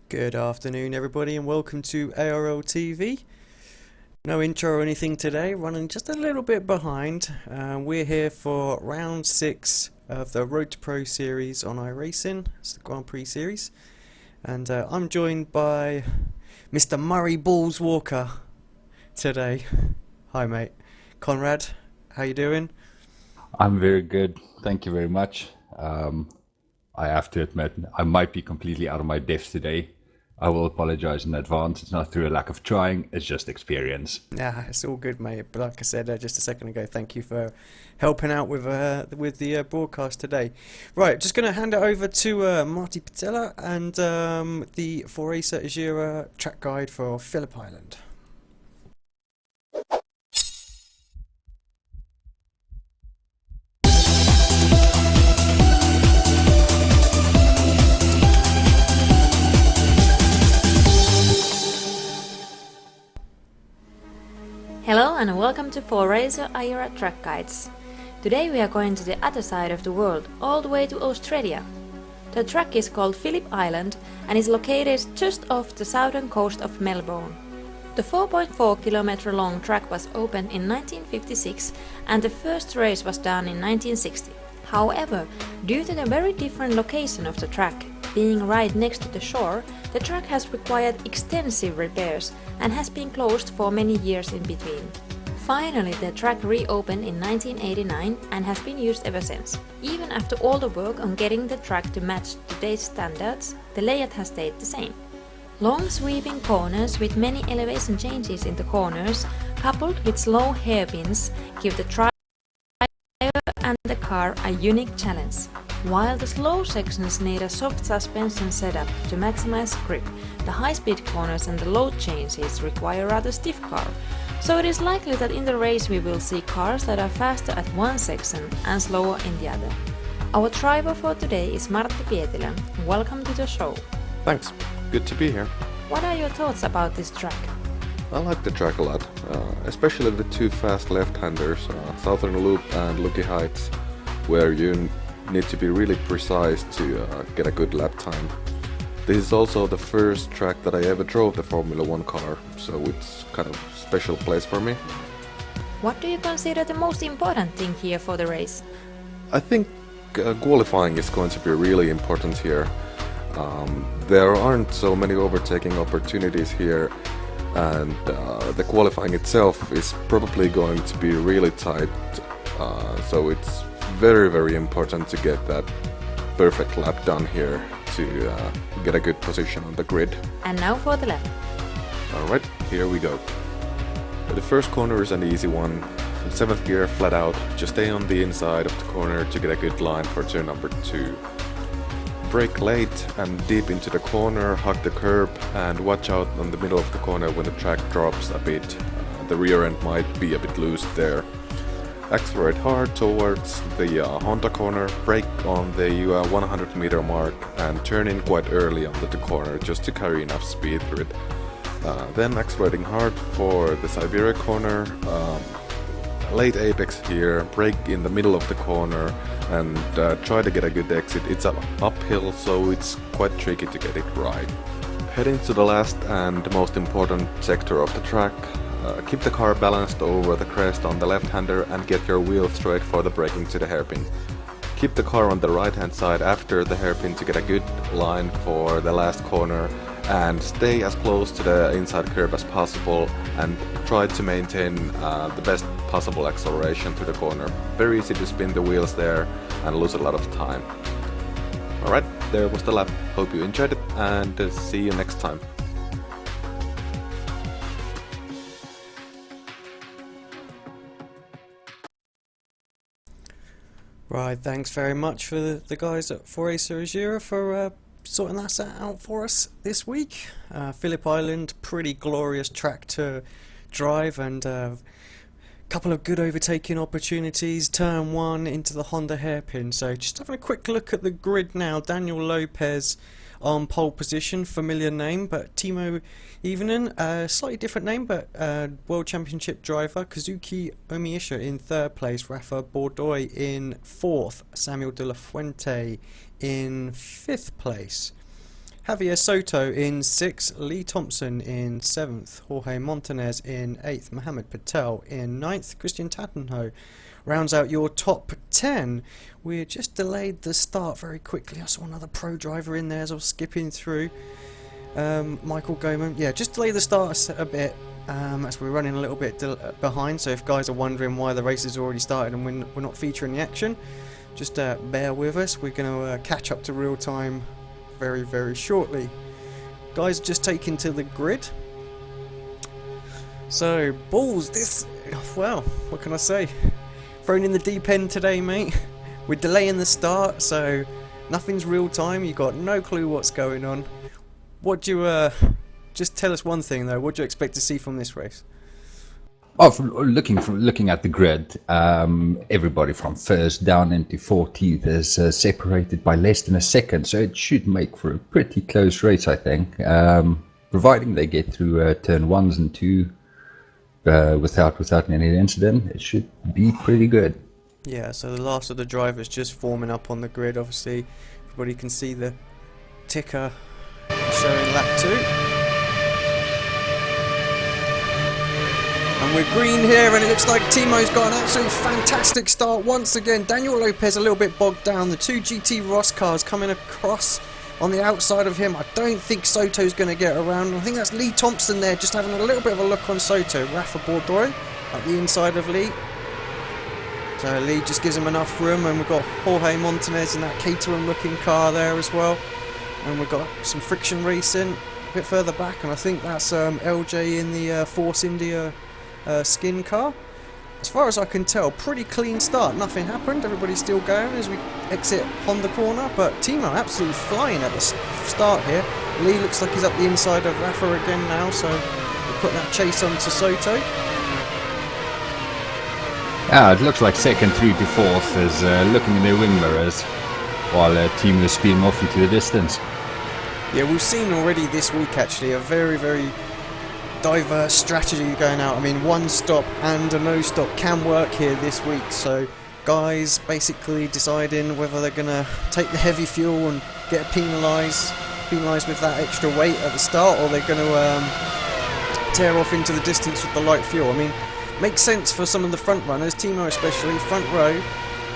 Good afternoon, everybody, and welcome to ARL TV. No intro or anything today, running just a little bit behind. We're here for round 6 of the Road to Pro series on iRacing. It's the Grand Prix series. And I'm joined by Mr. Murray Balls Walker today. Hi, mate. Conrad, how you doing? I'm very good. Thank you very much. I have to admit, I might be completely out of my depth today. I will apologize in advance. It's not through a lack of trying, it's just experience. Nah, it's all good, mate. But like I said just a second ago, thank you for helping out with the broadcast today. Right, just going to hand it over to Marty Patella and the Foracer Azura track guide for Phillip Island. Hello and welcome to Foracer Azura Track Guides. Today we are going to the other side of the world, all the way to Australia. The track is called Phillip Island and is located just off the southern coast of Melbourne. The 4.4 kilometer long track was opened in 1956 and the first race was done in 1960. However, due to the very different location of the track, being right next to the shore, the track has required extensive repairs and has been closed for many years in between. Finally, the track reopened in 1989 and has been used ever since. Even after all the work on getting the track to match today's standards, the layout has stayed the same. Long sweeping corners with many elevation changes in the corners, coupled with slow hairpins, give the driver and the car a unique challenge. While the slow sections need a soft suspension setup to maximize grip, the high-speed corners and the load changes require a rather stiff car, so it is likely that in the race we will see cars that are faster at one section and slower in the other. Our driver for today is Martti Pietilä. Welcome to the show. Thanks, good to be here. What are your thoughts about this track? I like the track a lot, especially the two fast left-handers, Southern Loop and Lucky Heights, where you need to be really precise to get a good lap time. This is also the first track that I ever drove the Formula 1 car, so it's kind of a special place for me. What do you consider the most important thing here for the race? I think qualifying is going to be really important here. There aren't so many overtaking opportunities here, and the qualifying itself is probably going to be really tight, so it's very important to get that perfect lap done here to get a good position on the grid. And now for the lap. Alright, here we go. The first corner is an easy one. 7th gear flat out, just stay on the inside of the corner to get a good line for turn number 2. Brake late and deep into the corner, hug the curb and watch out on the middle of the corner when the track drops a bit. The rear end might be a bit loose there. Accelerate hard towards the Honda corner, brake on the 100 meter mark and turn in quite early onto the corner just to carry enough speed through it. Then accelerating hard for the Siberia corner, late apex here, brake in the middle of the corner and try to get a good exit. It's an uphill, so it's quite tricky to get it right. Heading to the last and most important sector of the track. Keep the car balanced over the crest on the left-hander and get your wheel straight for the braking to the hairpin. Keep the car on the right-hand side after the hairpin to get a good line for the last corner and stay as close to the inside curb as possible and try to maintain the best possible acceleration to the corner. Very easy to spin the wheels there and lose a lot of time. Alright, there was the lap. Hope you enjoyed it and see you next time. Right, thanks very much for the guys at Foracer Azura for sorting that out for us this week. Phillip Island, pretty glorious track to drive and couple of good overtaking opportunities. Turn 1 into the Honda hairpin. So just having a quick look at the grid now. Daniel Lopez on pole position, familiar name, but Timo Ivinen, slightly different name, but World Championship driver. Kazuki Omiisha in 3rd place, Rafa Bordoy in 4th, Samuel De La Fuente in 5th place. Javier Soto in 6th, Lee Thompson in 7th, Jorge Montanez in 8th, Mohamed Patel in 9th, Christian Tatenho rounds out your top 10. We just delayed the start very quickly. I saw another pro driver in there as I was skipping through. Michael Goman, yeah, just delay the start a bit as we're running a little bit behind, so if guys are wondering why the race has already started and we're not featuring the action, just bear with us. We're going to catch up to real time very, very shortly. Guys, just taking to the grid. So, balls, well, what can I say? Thrown in the deep end today, mate. We're delaying the start, so nothing's real time. You got no clue what's going on. What do you, just tell us one thing though, what do you expect to see from this race? Oh, looking at the grid, everybody from first down into 14th is separated by less than a second, so it should make for a pretty close race, I think. Providing they get through turn 1s and 2 without any incident, it should be pretty good. Yeah, so the last of the drivers just forming up on the grid. Obviously, everybody can see the ticker showing lap 2. And we're green here, and it looks like Timo's got an absolutely fantastic start once again. Daniel Lopez a little bit bogged down. The 2 GT Ross cars coming across on the outside of him. I don't think Soto's going to get around. I think that's Lee Thompson there, just having a little bit of a look on Soto. Rafa Bordeaux at the inside of Lee. So Lee just gives him enough room, and we've got Jorge Montanez in that Caterham looking car there as well. And we've got some friction racing a bit further back, and I think that's LJ in the Force India skin car. As far as I can tell, pretty clean start. Nothing happened. Everybody's still going as we exit Honda corner, but Timo absolutely flying at the start here. Lee looks like he's up the inside of Rafa again now, so we'll put that chase on to Soto. Yeah, it looks like second through to fourth is looking in their wing mirrors while Timo is speeding off into the distance. Yeah, we've seen already this week actually a very, very diverse strategy going out. I mean, one stop and a no stop can work here this week, so guys basically deciding whether they're going to take the heavy fuel and get penalised with that extra weight at the start, or they're going to tear off into the distance with the light fuel. I mean, makes sense for some of the front runners, Timo especially, front row,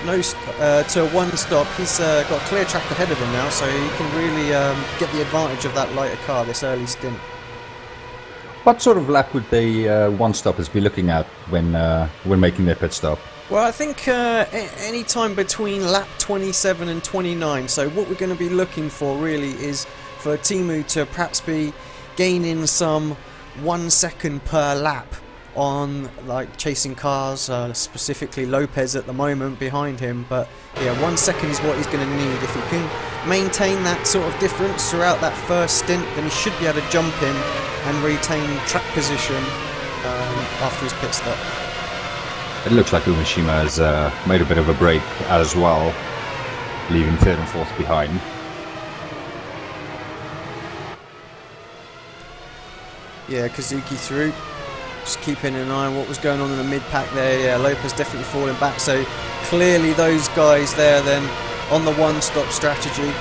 to one stop. He's got a clear track ahead of him now, so he can really get the advantage of that lighter car this early stint. What sort of lap would they one-stoppers be looking at when making their pit stop? Well, I think any time between lap 27 and 29. So what we're going to be looking for really is for Timo to perhaps be gaining some 1 second per lap on like chasing cars, specifically Lopez at the moment behind him. But yeah, 1 second is what he's going to need. If he can maintain that sort of difference throughout that first stint, then he should be able to jump in and retain track position after his pit stop. It looks like Umeshima has made a bit of a break as well, leaving third and fourth behind. Yeah, Kazuki through. Just keeping an eye on what was going on in the mid-pack there. Yeah, Lopez definitely falling back. So clearly those guys there then on the one-stop strategy.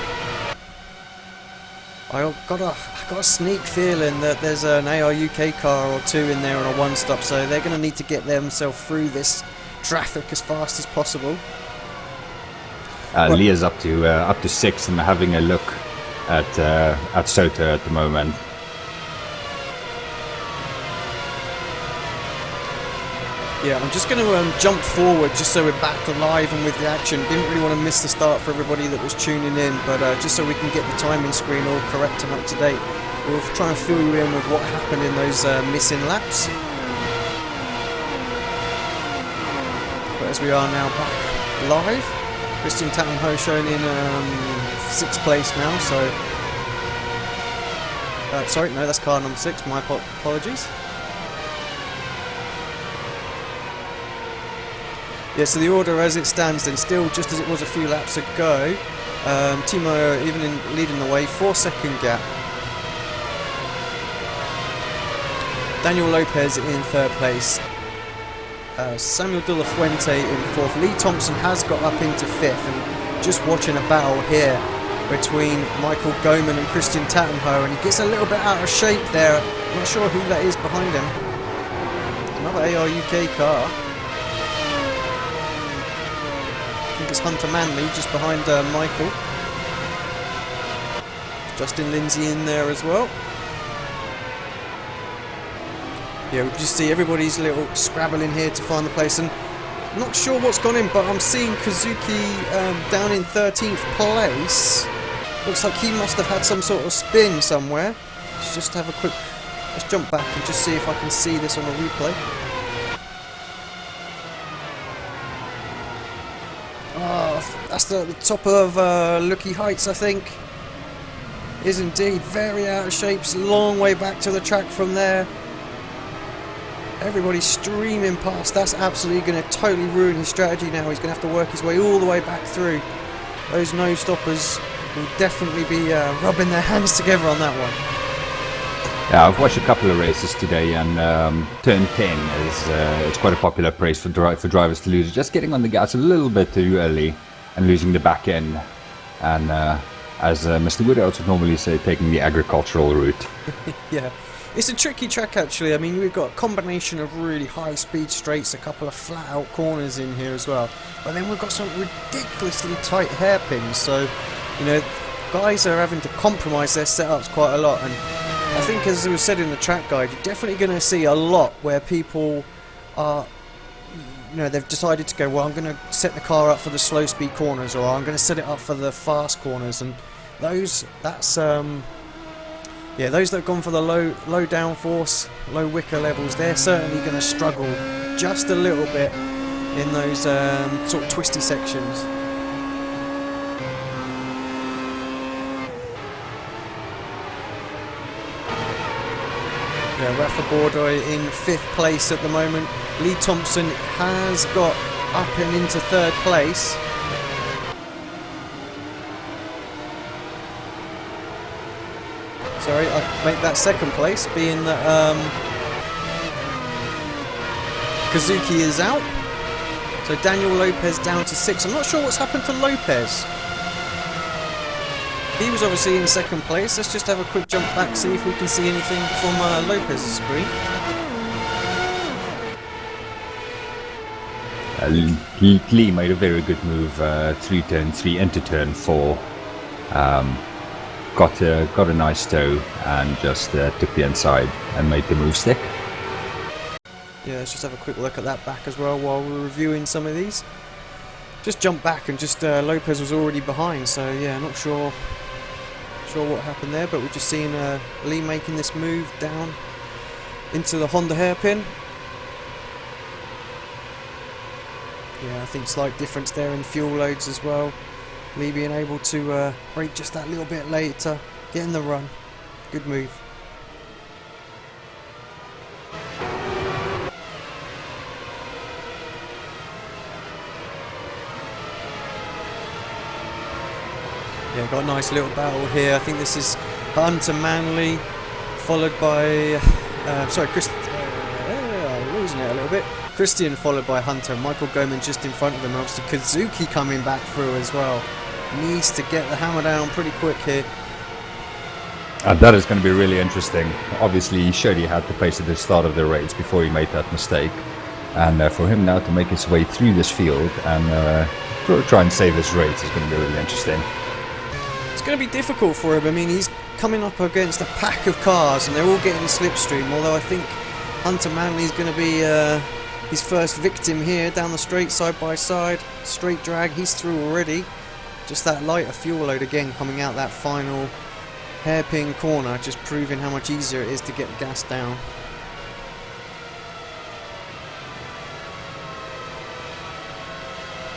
I got a sneak feeling that there's an AR UK car or two in there on a one-stop, so they're going to need to get themselves through this traffic as fast as possible. Leah's up to 6 and having a look at Soto at the moment. Yeah, I'm just going to jump forward just so we're back live and with the action. Didn't really want to miss the start for everybody that was tuning in, but just so we can get the timing screen all correct and up to date, we'll try and fill you in with what happened in those missing laps. But as we are now back live, Christian Tatenho showing in 6th place now, so... sorry, no, that's car number 6, my apologies. Yeah, so the order as it stands then, still just as it was a few laps ago. Timo even leading the way, 4-second gap. Daniel Lopez in 3rd place. Samuel De La Fuente in 4th. Lee Thompson has got up into 5th, and just watching a battle here between Michael Goman and Christian Tattenhoe, and he gets a little bit out of shape there. Not sure who that is behind him. Another AR UK car. I think it's Hunter Manley just behind Michael. Justin Lindsay in there as well. Yeah, we just see everybody's little scrabbling here to find the place, and not sure what's gone in, but I'm seeing Kazuki down in 13th place. Looks like he must have had some sort of spin somewhere. Let's just have a quick... Let's jump back and just see if I can see this on a replay. Oh, that's the top of Lucky Heights, I think. Is indeed very out of shape. It's a long way back to the track from there. Everybody's streaming past. That's absolutely going to totally ruin his strategy now. He's going to have to work his way all the way back through. Those no stoppers will definitely be rubbing their hands together on that one. Yeah, I've watched a couple of races today, and turn 10 is it's quite a popular place for drivers to lose. Just getting on the gas a little bit too early and losing the back end. And as Mr. Woodhouse would normally say, taking the agricultural route. Yeah. It's a tricky track actually. I mean, we've got a combination of really high speed straights, a couple of flat out corners in here as well. But then we've got some ridiculously tight hairpins, so, you know, guys are having to compromise their setups quite a lot. And I think, as was said in the track guide, you're definitely going to see a lot where people are, you know, they've decided to go, well, I'm going to set the car up for the slow speed corners, or I'm going to set it up for the fast corners, and those that have gone for the low downforce, low wicker levels, they're certainly going to struggle just a little bit in those sort of twisty sections. Yeah, Rafa Bordoy in 5th place at the moment. Lee Thompson has got up and into 3rd place. Sorry, I make that 2nd place, being that Kazuki is out. So Daniel Lopez down to 6. I'm not sure what's happened to Lopez. He was obviously in 2nd place. Let's just have a quick jump back, see if we can see anything from Lopez's screen. Lee made a very good move through turn 3 into turn 4. Got a nice toe and just took the inside and made the move stick. Yeah, let's just have a quick look at that back as well while we're reviewing some of these. Just jump back and just Lopez was already behind, so yeah, not sure what happened there, but we're just seeing Lee making this move down into the Honda hairpin. Yeah, I think slight difference there in fuel loads as well. Lee being able to brake just that little bit later, get in the run. Good move. Yeah, got a nice little battle here. I think this is Hunter Manley, followed by losing it a little bit. Christian followed by Hunter. Michael Goman just in front of him. Obviously Kazuki coming back through as well. Needs to get the hammer down pretty quick here. That is going to be really interesting. Obviously, he showed he had the pace at the start of the race before he made that mistake. And for him now to make his way through this field and try and save his race is going to be really interesting. It's going to be difficult for him. I mean, he's coming up against a pack of cars and they're all getting slipstream, although I think Hunter Manley's going to be his first victim here down the straight side by side. Straight drag, he's through already. Just that lighter fuel load again coming out that final hairpin corner, just proving how much easier it is to get the gas down.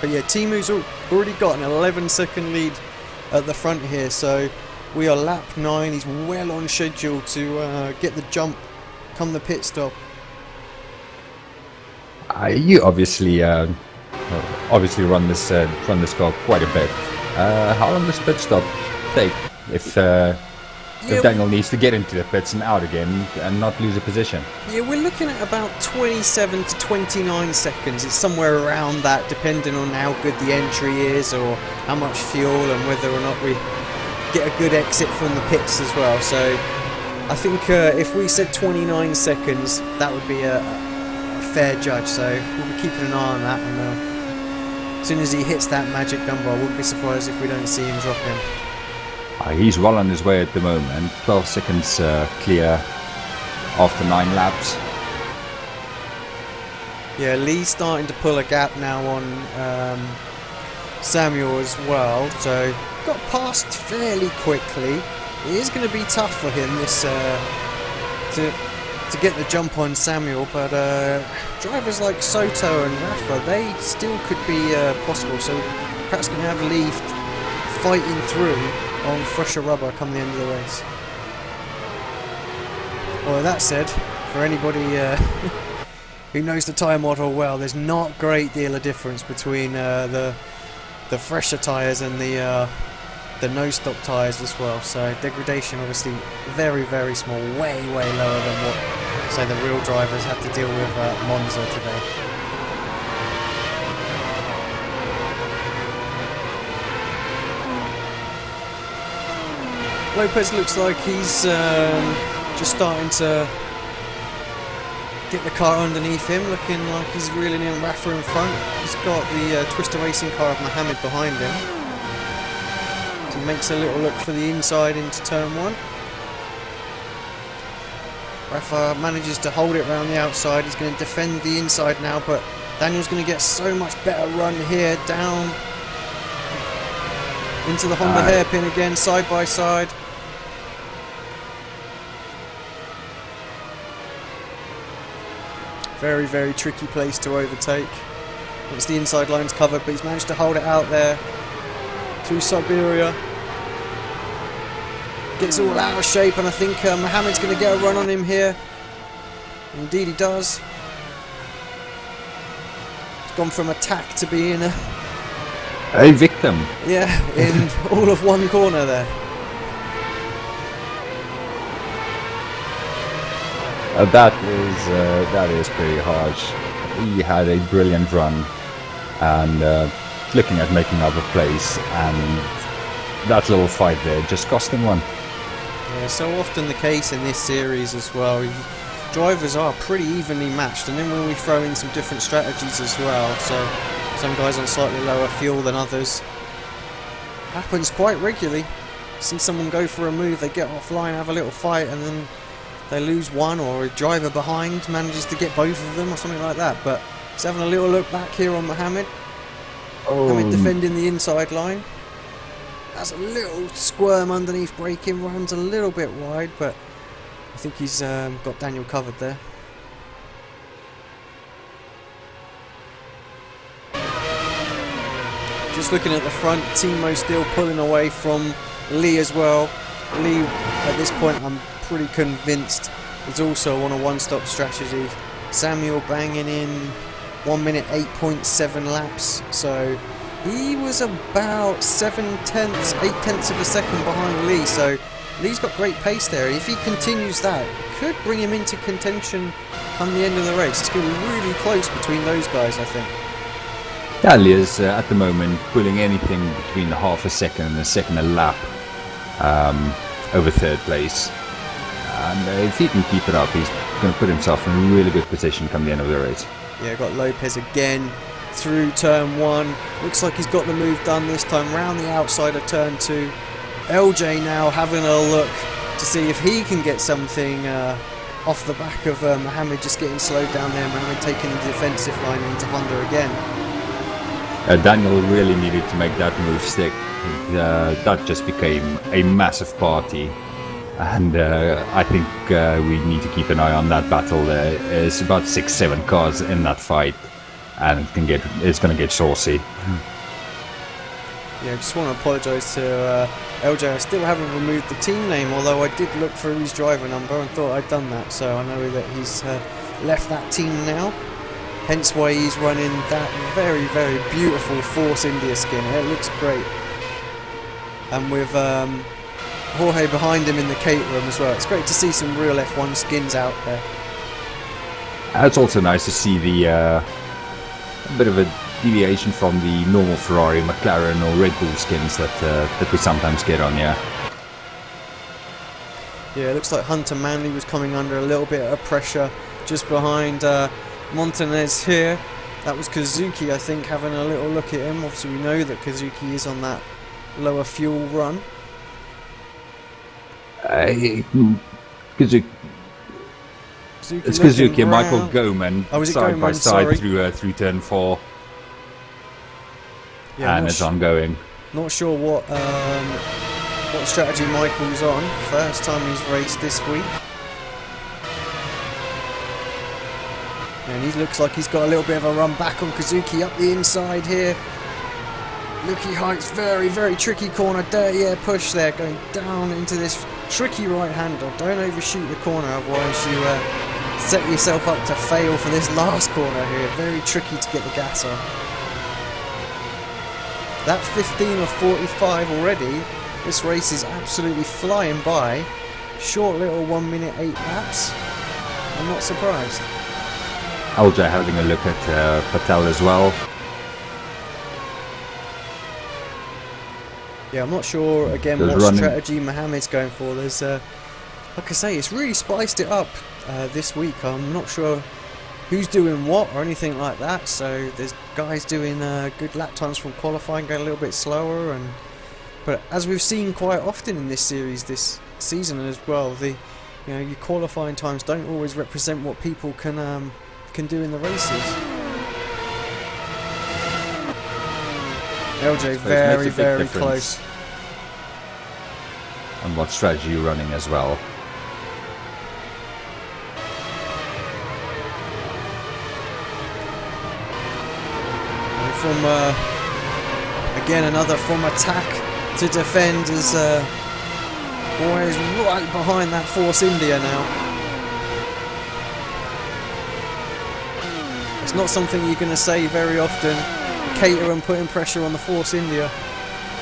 But yeah, Timu's already got an 11-second lead at the front here, so we are lap 9. He's well on schedule to get the jump come the pit stop. You obviously run this car quite a bit. How long does pit stop take if Daniel needs to get into the pits and out again and not lose a position? Yeah, we're looking at about 27 to 29 seconds. It's somewhere around that, depending on how good the entry is or how much fuel and whether or not we get a good exit from the pits as well. So I think if we said 29 seconds, that would be a fair judge. So we'll be keeping an eye on that, and as soon as he hits that magic number, I wouldn't be surprised if we don't see him drop him. He's well on his way at the moment. 12 seconds clear after 9 laps. Yeah, Lee's starting to pull a gap now on Samuel as well, so got past fairly quickly. It is going to be tough for him this to get the jump on Samuel, but drivers like Soto and Rafa, they still could be possible, so perhaps going to have Lee fighting through on fresher rubber come the end of the race. Well, that said, for anybody who knows the tyre model well, there's not a great deal of difference between the fresher tyres and the no-stop tyres as well. So degradation obviously very, very small, way lower than what, say, the real drivers had to deal with at Monza today. Lopez looks like he's just starting to get the car underneath him, looking like he's reeling in Rafa in front. He's got the Twister Racing car of Mohammed behind him. So he makes a little look for the inside into turn 1. Rafa manages to hold it around the outside. He's going to defend the inside now, but Daniel's going to get so much better run here, down into the Honda hairpin again, side by side. Very, very tricky place to overtake. Once the inside line's covered, but he's managed to hold it out there through Siberia. Gets all out of shape, and I think Mohammed's going to get a run on him here. Indeed he does. He's gone from attack to being a victim. Yeah, in all of one corner there. That is pretty harsh. He had a brilliant run and looking at making up a place, and that little fight there just cost him one. Yeah, so often the case in this series as well. Drivers are pretty evenly matched, and then when we throw in some different strategies as well, so some guys on slightly lower fuel than others, happens quite regularly. See someone go for a move, they get offline, have a little fight, and then they lose one, or a driver behind manages to get both of them or something like that. But he's having a little look back here on Mohammed. Mohammed defending the inside line. That's a little squirm underneath braking, runs a little bit wide, but I think he's got Daniel covered there. Just looking at the front, Timo still pulling away from Lee as well. Lee, at this point, I'm pretty convinced, is also on a one-stop strategy. Samuel banging in 1 minute 8.7 laps, so he was about 8/10 of a second behind Lee, so Lee's got great pace there. If he continues that, it could bring him into contention come the end of the race. It's going to be really close between those guys, I think. Yeah, Lee is at the moment pulling anything between half a second and a second a lap over third place. And if he can keep it up, he's going to put himself in a really good position come the end of the race. Yeah, got Lopez again through turn 1. Looks like he's got the move done this time, round the outside of turn 2. LJ now having a look to see if he can get something off the back of Mohammed just getting slowed down there. Mohammed taking the defensive line into Honda again. Daniel really needed to make that move stick. That just became a massive party. And I think we need to keep an eye on that battle. There's about 6-7 cars in that fight, and it's going to get saucy. Yeah, I just want to apologise to LJ. I still haven't removed the team name, although I did look for his driver number and thought I'd done that. So I know that he's left that team now. Hence why he's running that very, very beautiful Force India skin. It looks great. And with Jorge behind him in the Kate room as well. It's great to see some real F1 skins out there. It's also nice to see the a bit of a deviation from the normal Ferrari, McLaren or Red Bull skins that we sometimes get on, yeah. Yeah, it looks like Hunter Manley was coming under a little bit of pressure just behind Montanez here. That was Kazuki, I think, having a little look at him. Obviously, we know that Kazuki is on that lower fuel run. Kazuki and Michael Goman side by side through turn 4. Yeah, and it's ongoing. Not sure what strategy Michael's on. First time he's raced this week. And he looks like he's got a little bit of a run back on Kazuki up the inside here. Lucky Heights, very, very tricky corner. Dirty air push there, going down into this tricky right-hander. Don't overshoot the corner, otherwise you set yourself up to fail for this last corner here. Very tricky to get the gas on. That 15 of 45 already. This race is absolutely flying by. Short little 1 minute 8 laps. I'm not surprised. LJ having a look at Patel as well. Yeah, I'm not sure again what strategy Mohammed's going for. There's, like I say, it's really spiced it up this week. I'm not sure who's doing what or anything like that. So there's guys doing good lap times from qualifying, going a little bit slower, but as we've seen quite often in this series this season as well, your qualifying times don't always represent what people can do in the races. LJ very, very close. And what strategy you're running as well. And from again another from attack to defend as always right behind that Force India now. It's not something you're going to say very often. Caterham putting pressure on the Force India.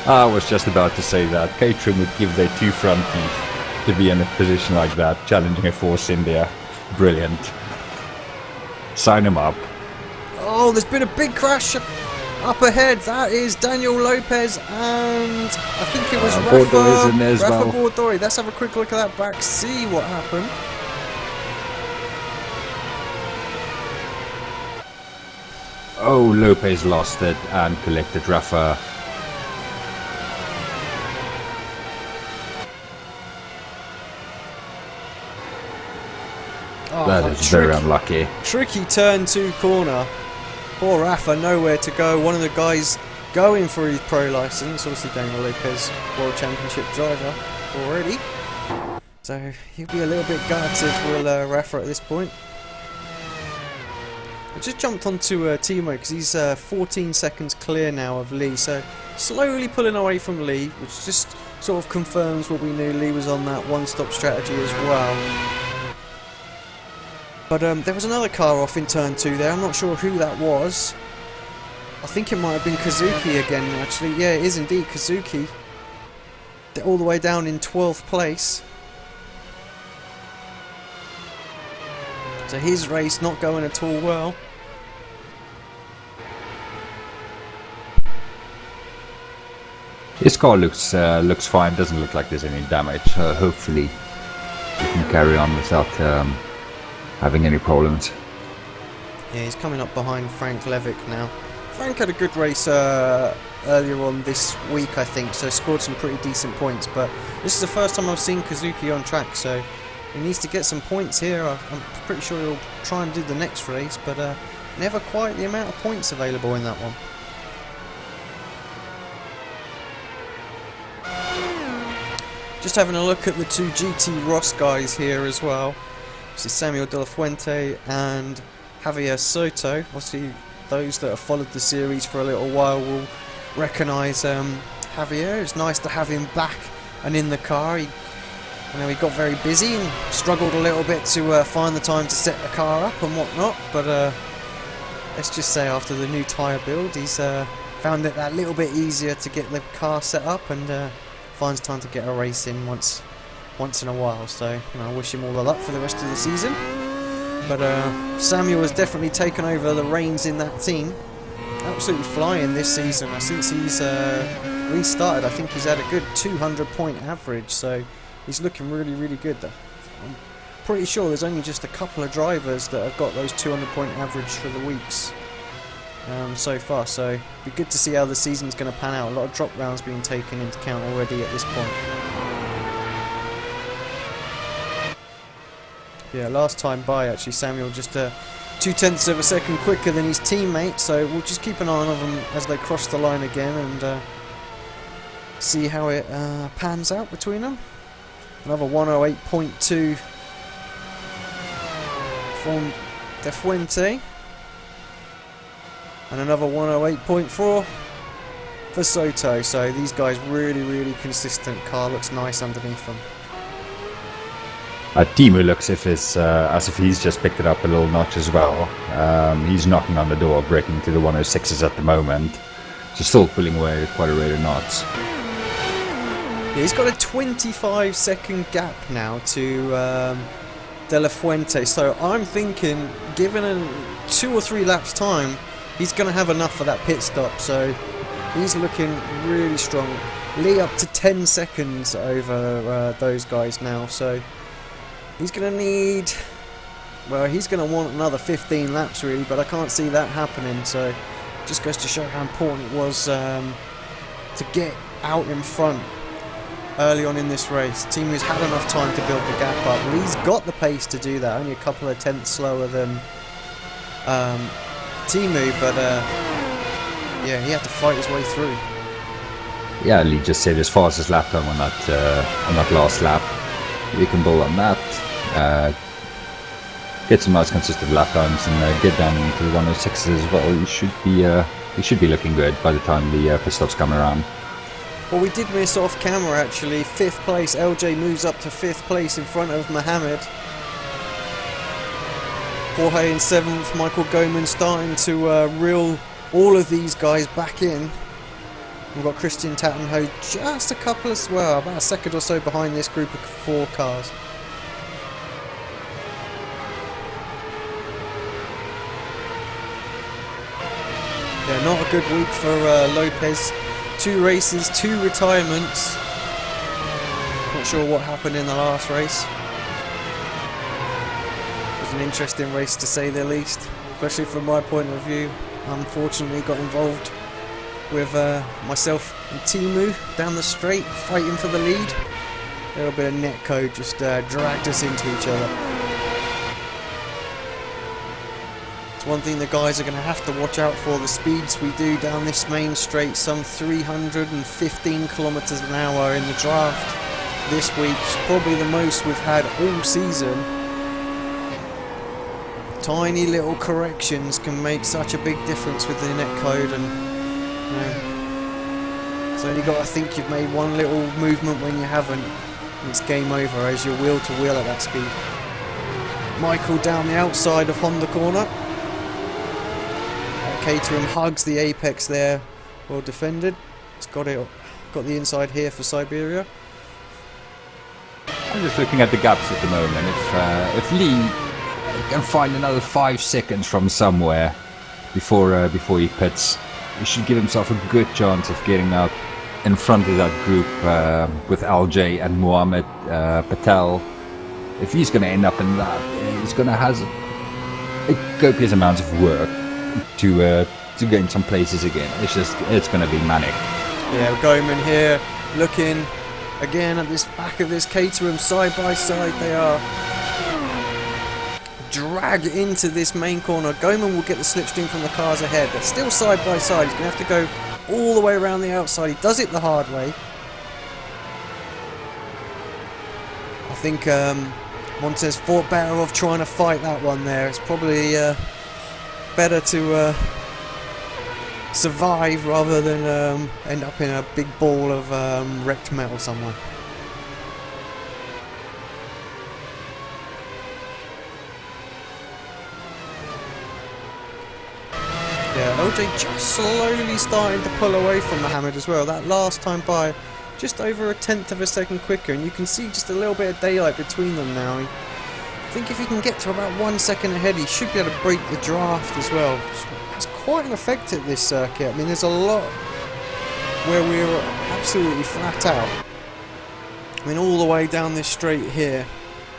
I was just about to say that. Caterham would give their 2 front teeth to be in a position like that, challenging a Force India. Brilliant. Sign him up. Oh, there's been a big crash up ahead. That is Daniel Lopez and I think it was Rafa Bordori. Let's have a quick look at that back, see what happened. Oh, Lopez lost it and collected Rafa. Oh, that is very unlucky. Tricky turn 2 corner. Poor Rafa, nowhere to go. One of the guys going for his pro license, obviously Daniel Lopez, World Championship driver already. So he'll be a little bit gutted, will Rafa at this point. I just jumped onto Timo because he's 14 seconds clear now of Lee, so slowly pulling away from Lee, which just sort of confirms what we knew. Lee was on that one-stop strategy as well. But there was another car off in turn 2 there. I'm not sure who that was. I think it might have been Kazuki again, actually. Yeah, it is indeed Kazuki. They're all the way down in 12th place. So his race not going at all well. His car looks fine. Doesn't look like there's any damage. Hopefully, he can carry on without having any problems. Yeah, he's coming up behind Frank Levick now. Frank had a good race earlier on this week, I think, so scored some pretty decent points. But this is the first time I've seen Kazuki on track, so he needs to get some points here. I'm pretty sure he'll try and do the next race, but never quite the amount of points available in that one. Just having a look at the 2 GT Ross guys here as well. This is Samuel De La Fuente and Javier Soto. Obviously, those that have followed the series for a little while will recognise Javier. It's nice to have him back and in the car. He got very busy and struggled a little bit to find the time to set the car up and whatnot. But let's just say after the new tyre build, he's found it that little bit easier to get the car set up and finds time to get a race in once in a while. So I wish him all the luck for the rest of the season. But Samuel has definitely taken over the reins in that team. Absolutely flying this season. Since he's restarted, I think he's had a good 200 point average. So he's looking really, really good. I'm pretty sure there's only just a couple of drivers that have got those 200-point average for the weeks so far, so it'd be good to see how the season's going to pan out. A lot of drop rounds being taken into account already at this point. Yeah, last time by actually Samuel just 0.2 of a second quicker than his teammate, so we'll just keep an eye on them as they cross the line again and see how it pans out between them. Another 108.2 from De Fuente and another 108.4 for Soto, so these guys really, really consistent. Car looks nice underneath them. Timu looks as if he's just picked it up a little notch as well. He's knocking on the door, breaking to the 106s at the moment. So still pulling away at quite a rate of knots. Yeah, he's got a 25-second gap now to De La Fuente, so I'm thinking, given a 2 or 3 laps time, he's going to have enough for that pit stop, so he's looking really strong. Lee up to 10 seconds over those guys now, so he's going to need, well, he's going to want another 15 laps really, but I can't see that happening, so it just goes to show how important it was to get out in front early on in this race. Timu's had enough time to build the gap up. Lee's got the pace to do that, only a couple of tenths slower than Timu, but yeah, he had to fight his way through. Yeah, Lee just saved his fastest lap time on that last lap. We can build on that, get some nice consistent lap times, and get down into the 106s as well. He should be looking good by the time the pit stops come around. Well, we did miss off camera actually. 5th place, LJ moves up to 5th place in front of Mohammed. Jorge in 7th, Michael Goman starting to reel all of these guys back in. We've got Christian Tattenho just a couple of, well, about a second or so behind this group of 4 cars. Yeah, not a good week for Lopez. 2 races, 2 retirements. Not sure what happened in the last race. It was an interesting race to say the least, especially from my point of view. Unfortunately got involved with myself and Timu down the straight, fighting for the lead. A little bit of netcode just dragged us into each other. It's one thing the guys are going to have to watch out for, the speeds we do down this main straight, some 315 kilometers an hour in the draft this week. It's probably the most we've had all season. Tiny little corrections can make such a big difference with the netcode, and you know, it's only got to think you've made one little movement when you haven't, and it's game over as you're wheel to wheel at that speed. Michael down the outside of Honda corner. Caterham hugs the apex there, well defended. It's got the inside here for Siberia. I'm just looking at the gaps at the moment. If Lee can find another 5 seconds from somewhere before he pits, he should give himself a good chance of getting up in front of that group with LJ and Mohammed Patel. If he's going to end up in that, he's going to have a copious amount of work to gain some places again. It's going to be manic. Yeah, Goman here looking again at this back of this Caterham side by side. They are dragged into this main corner. Goman will get the slipstream from the cars ahead, but still side by side. He's going to have to go all the way around the outside. He does it the hard way. I think Montez thought better of trying to fight that one there. It's probably better to survive rather than end up in a big ball of wrecked metal somewhere. Yeah, LJ just slowly starting to pull away from Mohammed as well. That last time by, just over a 1/10 of a second quicker, and you can see just a little bit of daylight between them now. I think if he can get to about 1 second ahead, he should be able to break the draft as well. It's quite an effect at this circuit. I mean, there's a lot where we're absolutely flat out. Coming all the way down this straight here,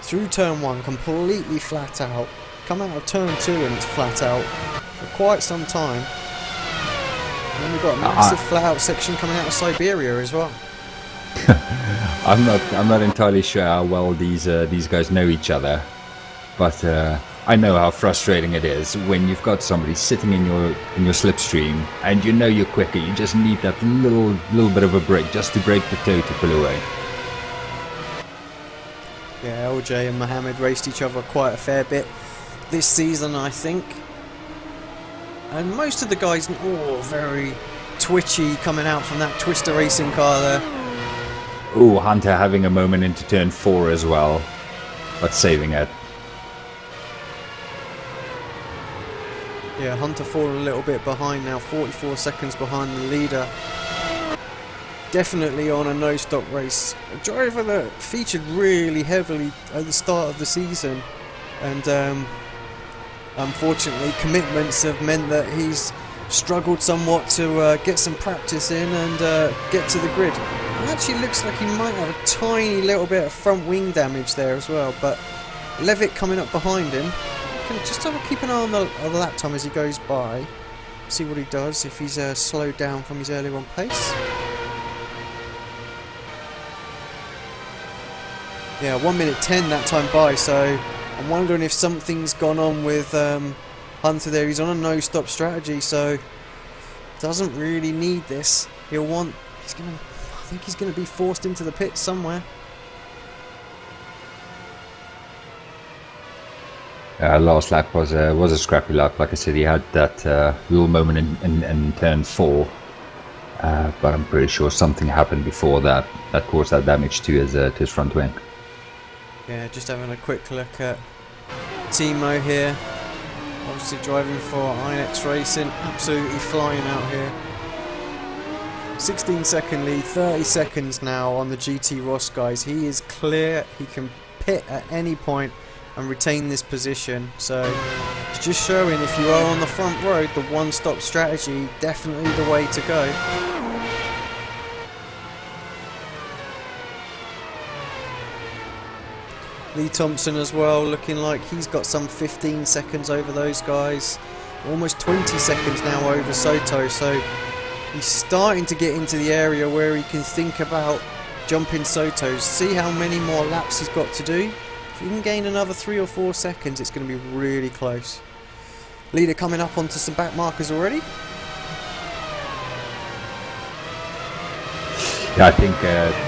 through turn 1, completely flat out. Come out of turn 2 and it's flat out for quite some time. And then we've got a massive flat out section coming out of Siberia as well. I'm not entirely sure how well these guys know each other, but I know how frustrating it is when you've got somebody sitting in your slipstream and you know you're quicker. You just need that little bit of a break just to break the toe to pull away. Yeah, LJ and Mohammed raced each other quite a fair bit this season, I think. And most of the guys, very twitchy coming out from that Twister racing car there. Ooh, Hunter having a moment into turn 4 as well, but saving it. Yeah, Hunter falling a little bit behind now, 44 seconds behind the leader. Definitely on a no-stop race. A driver that featured really heavily at the start of the season, and unfortunately commitments have meant that he's struggled somewhat to get some practice in and get to the grid. It actually looks like he might have a tiny little bit of front wing damage there as well, but Levitt coming up behind him. Can just keep an eye on the lap time as he goes by, see what he does, if he's slowed down from his earlier on pace. Yeah, 1 minute 10 that time by, so I'm wondering if something's gone on with Hunter there. He's on a no-stop strategy, so doesn't really need this. I think he's gonna be forced into the pit somewhere. Last lap was a scrappy lap. Like I said, he had that little moment in turn 4, but I'm pretty sure something happened before that caused that damage to his front wing. Yeah, just having a quick look at Timo here. Obviously driving for iRacing, absolutely flying out here. 16-second lead, 30 seconds now on the GT Ross guys. He is clear, he can pit at any point and retain this position, so it's just showing if you are on the front road, the one-stop strategy definitely the way to go. Lee Thompson as well, looking like he's got some 15 seconds over those guys, almost 20 seconds now over Soto, so he's starting to get into the area where he can think about jumping Soto's. See how many more laps he's got to do. If he can gain another 3 or 4 seconds, it's going to be really close. Leader coming up onto some back markers already. Yeah, I think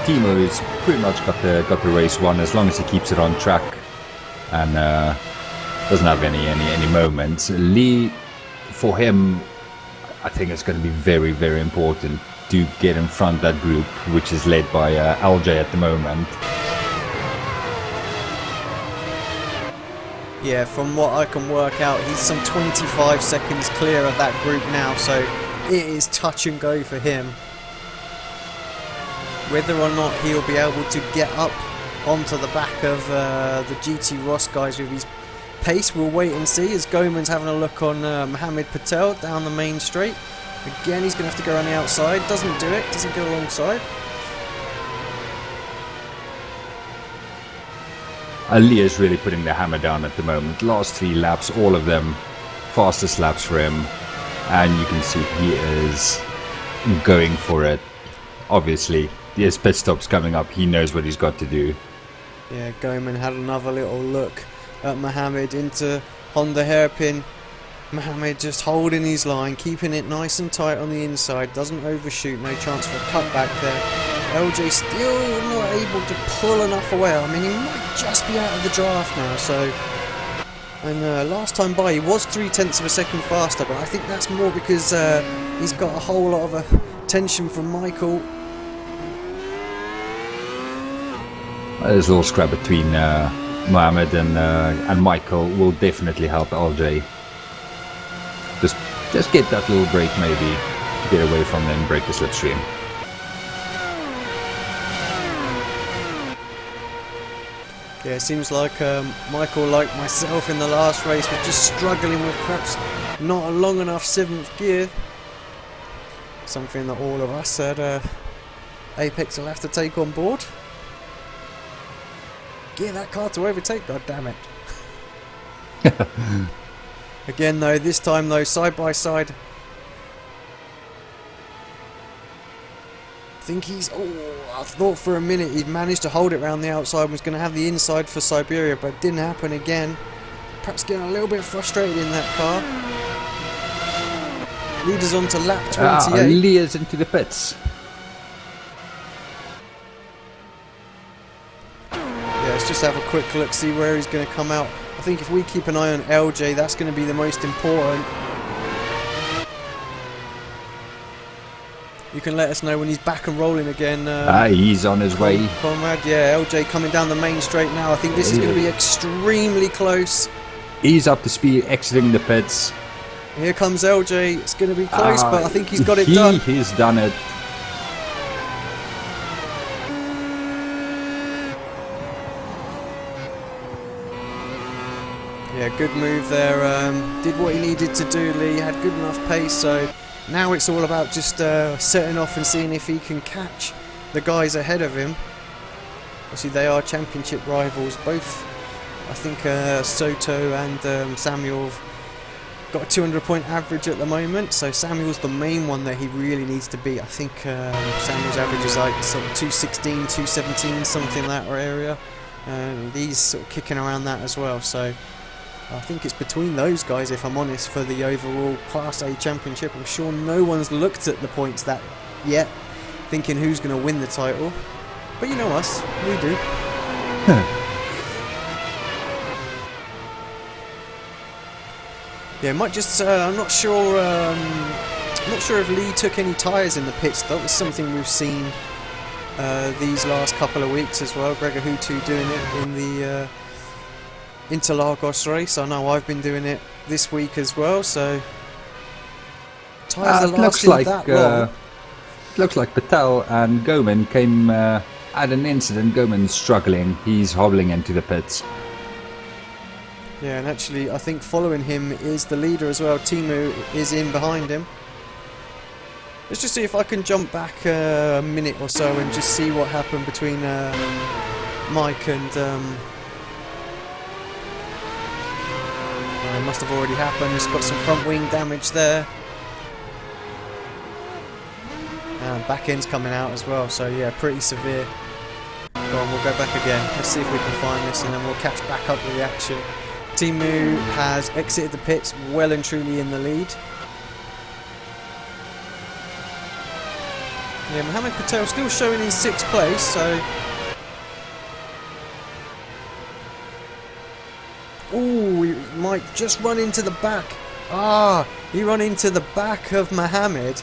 Timo has pretty much got the race won as long as he keeps it on track and doesn't have any moments. Lee, for him, I think it's going to be very, very important to get in front of that group, which is led by LJ at the moment. Yeah, from what I can work out, he's some 25 seconds clear of that group now, so it is touch and go for him. Whether or not he'll be able to get up onto the back of the GT Ross guys with his pace, we'll wait and see, as Goman's having a look on Mohammed Patel down the main straight. Again, he's going to have to go on the outside, doesn't do it, doesn't get alongside. Ali is really putting the hammer down at the moment. Last 3 laps, all of them fastest laps for him, and you can see he is going for it. Obviously, his pit stop's coming up, he knows what he's got to do. Yeah, Goman had another little look at Mohammed into Honda hairpin. Mohammed just holding his line, keeping it nice and tight on the inside, doesn't overshoot, no chance for a cutback there. LJ still not able to pull enough away. I mean, he might just be out of the draft now, so... And last time by he was 0.3 of a second faster, but I think that's more because he's got a whole lot of attention from Michael. There's a little scrap between Mohammed and Michael will definitely help LJ. Just get that little break maybe, get away from them, break the slipstream. Yeah, it seems like Michael, like myself in the last race, was just struggling with perhaps not a long enough 7th gear. Something that all of us at Apex will have to take on board. Get that car to overtake, god damn it. Again though, this time though, side by side. I think he's... Oh, I thought for a minute he'd managed to hold it around the outside and was going to have the inside for Siberia, but it didn't happen again. Perhaps getting a little bit frustrated in that car. Leaders on to lap 28. Leaders into the pits. Yeah, let's just have a quick look, see where he's going to come out. I think if we keep an eye on LJ, that's going to be the most important. You can let us know when he's back and rolling again. He's on his way. Conrad, yeah, LJ coming down the main straight now. I think this is going to be extremely close. He's up to speed, exiting the pits. Here comes LJ. It's going to be close, but I think he's got it done. He's done it. Yeah, good move there. Did what he needed to do, Lee. Had good enough pace, so now it's all about just setting off and seeing if he can catch the guys ahead of him. Obviously, they are championship rivals. Both, I think, Soto and Samuel have got a 200-point average at the moment. So Samuel's the main one that he really needs to beat. I think Samuel's average is like sort of 216, 217, something in that area. He's sort of kicking around that as well. So I think it's between those guys, if I'm honest, for the overall Class A championship. I'm sure no one's looked at the points that yet, thinking who's going to win the title. But you know us, we do. Yeah, might just. I'm not sure. Not sure if Lee took any tyres in the pits. That was something we've seen these last couple of weeks as well. Gregor Hutu doing it in the Interlagos race. I know I've been doing it this week as well, so tyres are lasting that long. Looks like Patel and Goman came had an incident. Goman's struggling. He's hobbling into the pits. Yeah, and actually I think following him is the leader as well. Timu is in behind him. Let's just see if I can jump back a minute or so and just see what happened between Mike and... it must have already happened. He's got some front wing damage there. And back end's coming out as well, so yeah, pretty severe. Go on, we'll go back again. Let's see if we can find this and then we'll catch back up with the action. Timu has exited the pits, well and truly in the lead. Yeah, Mohammed Patel still showing in 6th place, so... Ooh, he might just run into the back. He run into the back of Mohammed.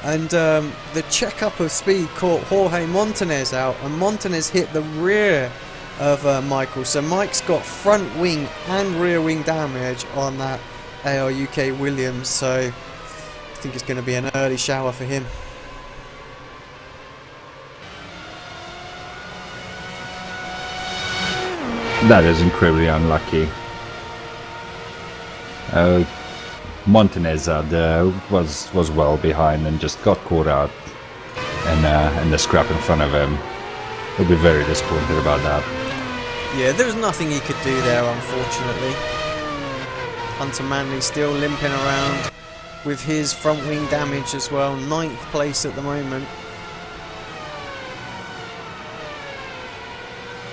And the check-up of speed caught Jorge Montanez out. And Montanez hit the rear of Michael. So Mike's got front wing and rear wing damage on that AR UK Williams. So I think it's going to be an early shower for him. That is incredibly unlucky. Montanez was well behind and just got caught out in the scrap in front of him. He'll be very disappointed about that. Yeah, there was nothing he could do there, unfortunately. Hunter Manley still limping around with his front wing damage as well. 9th place at the moment.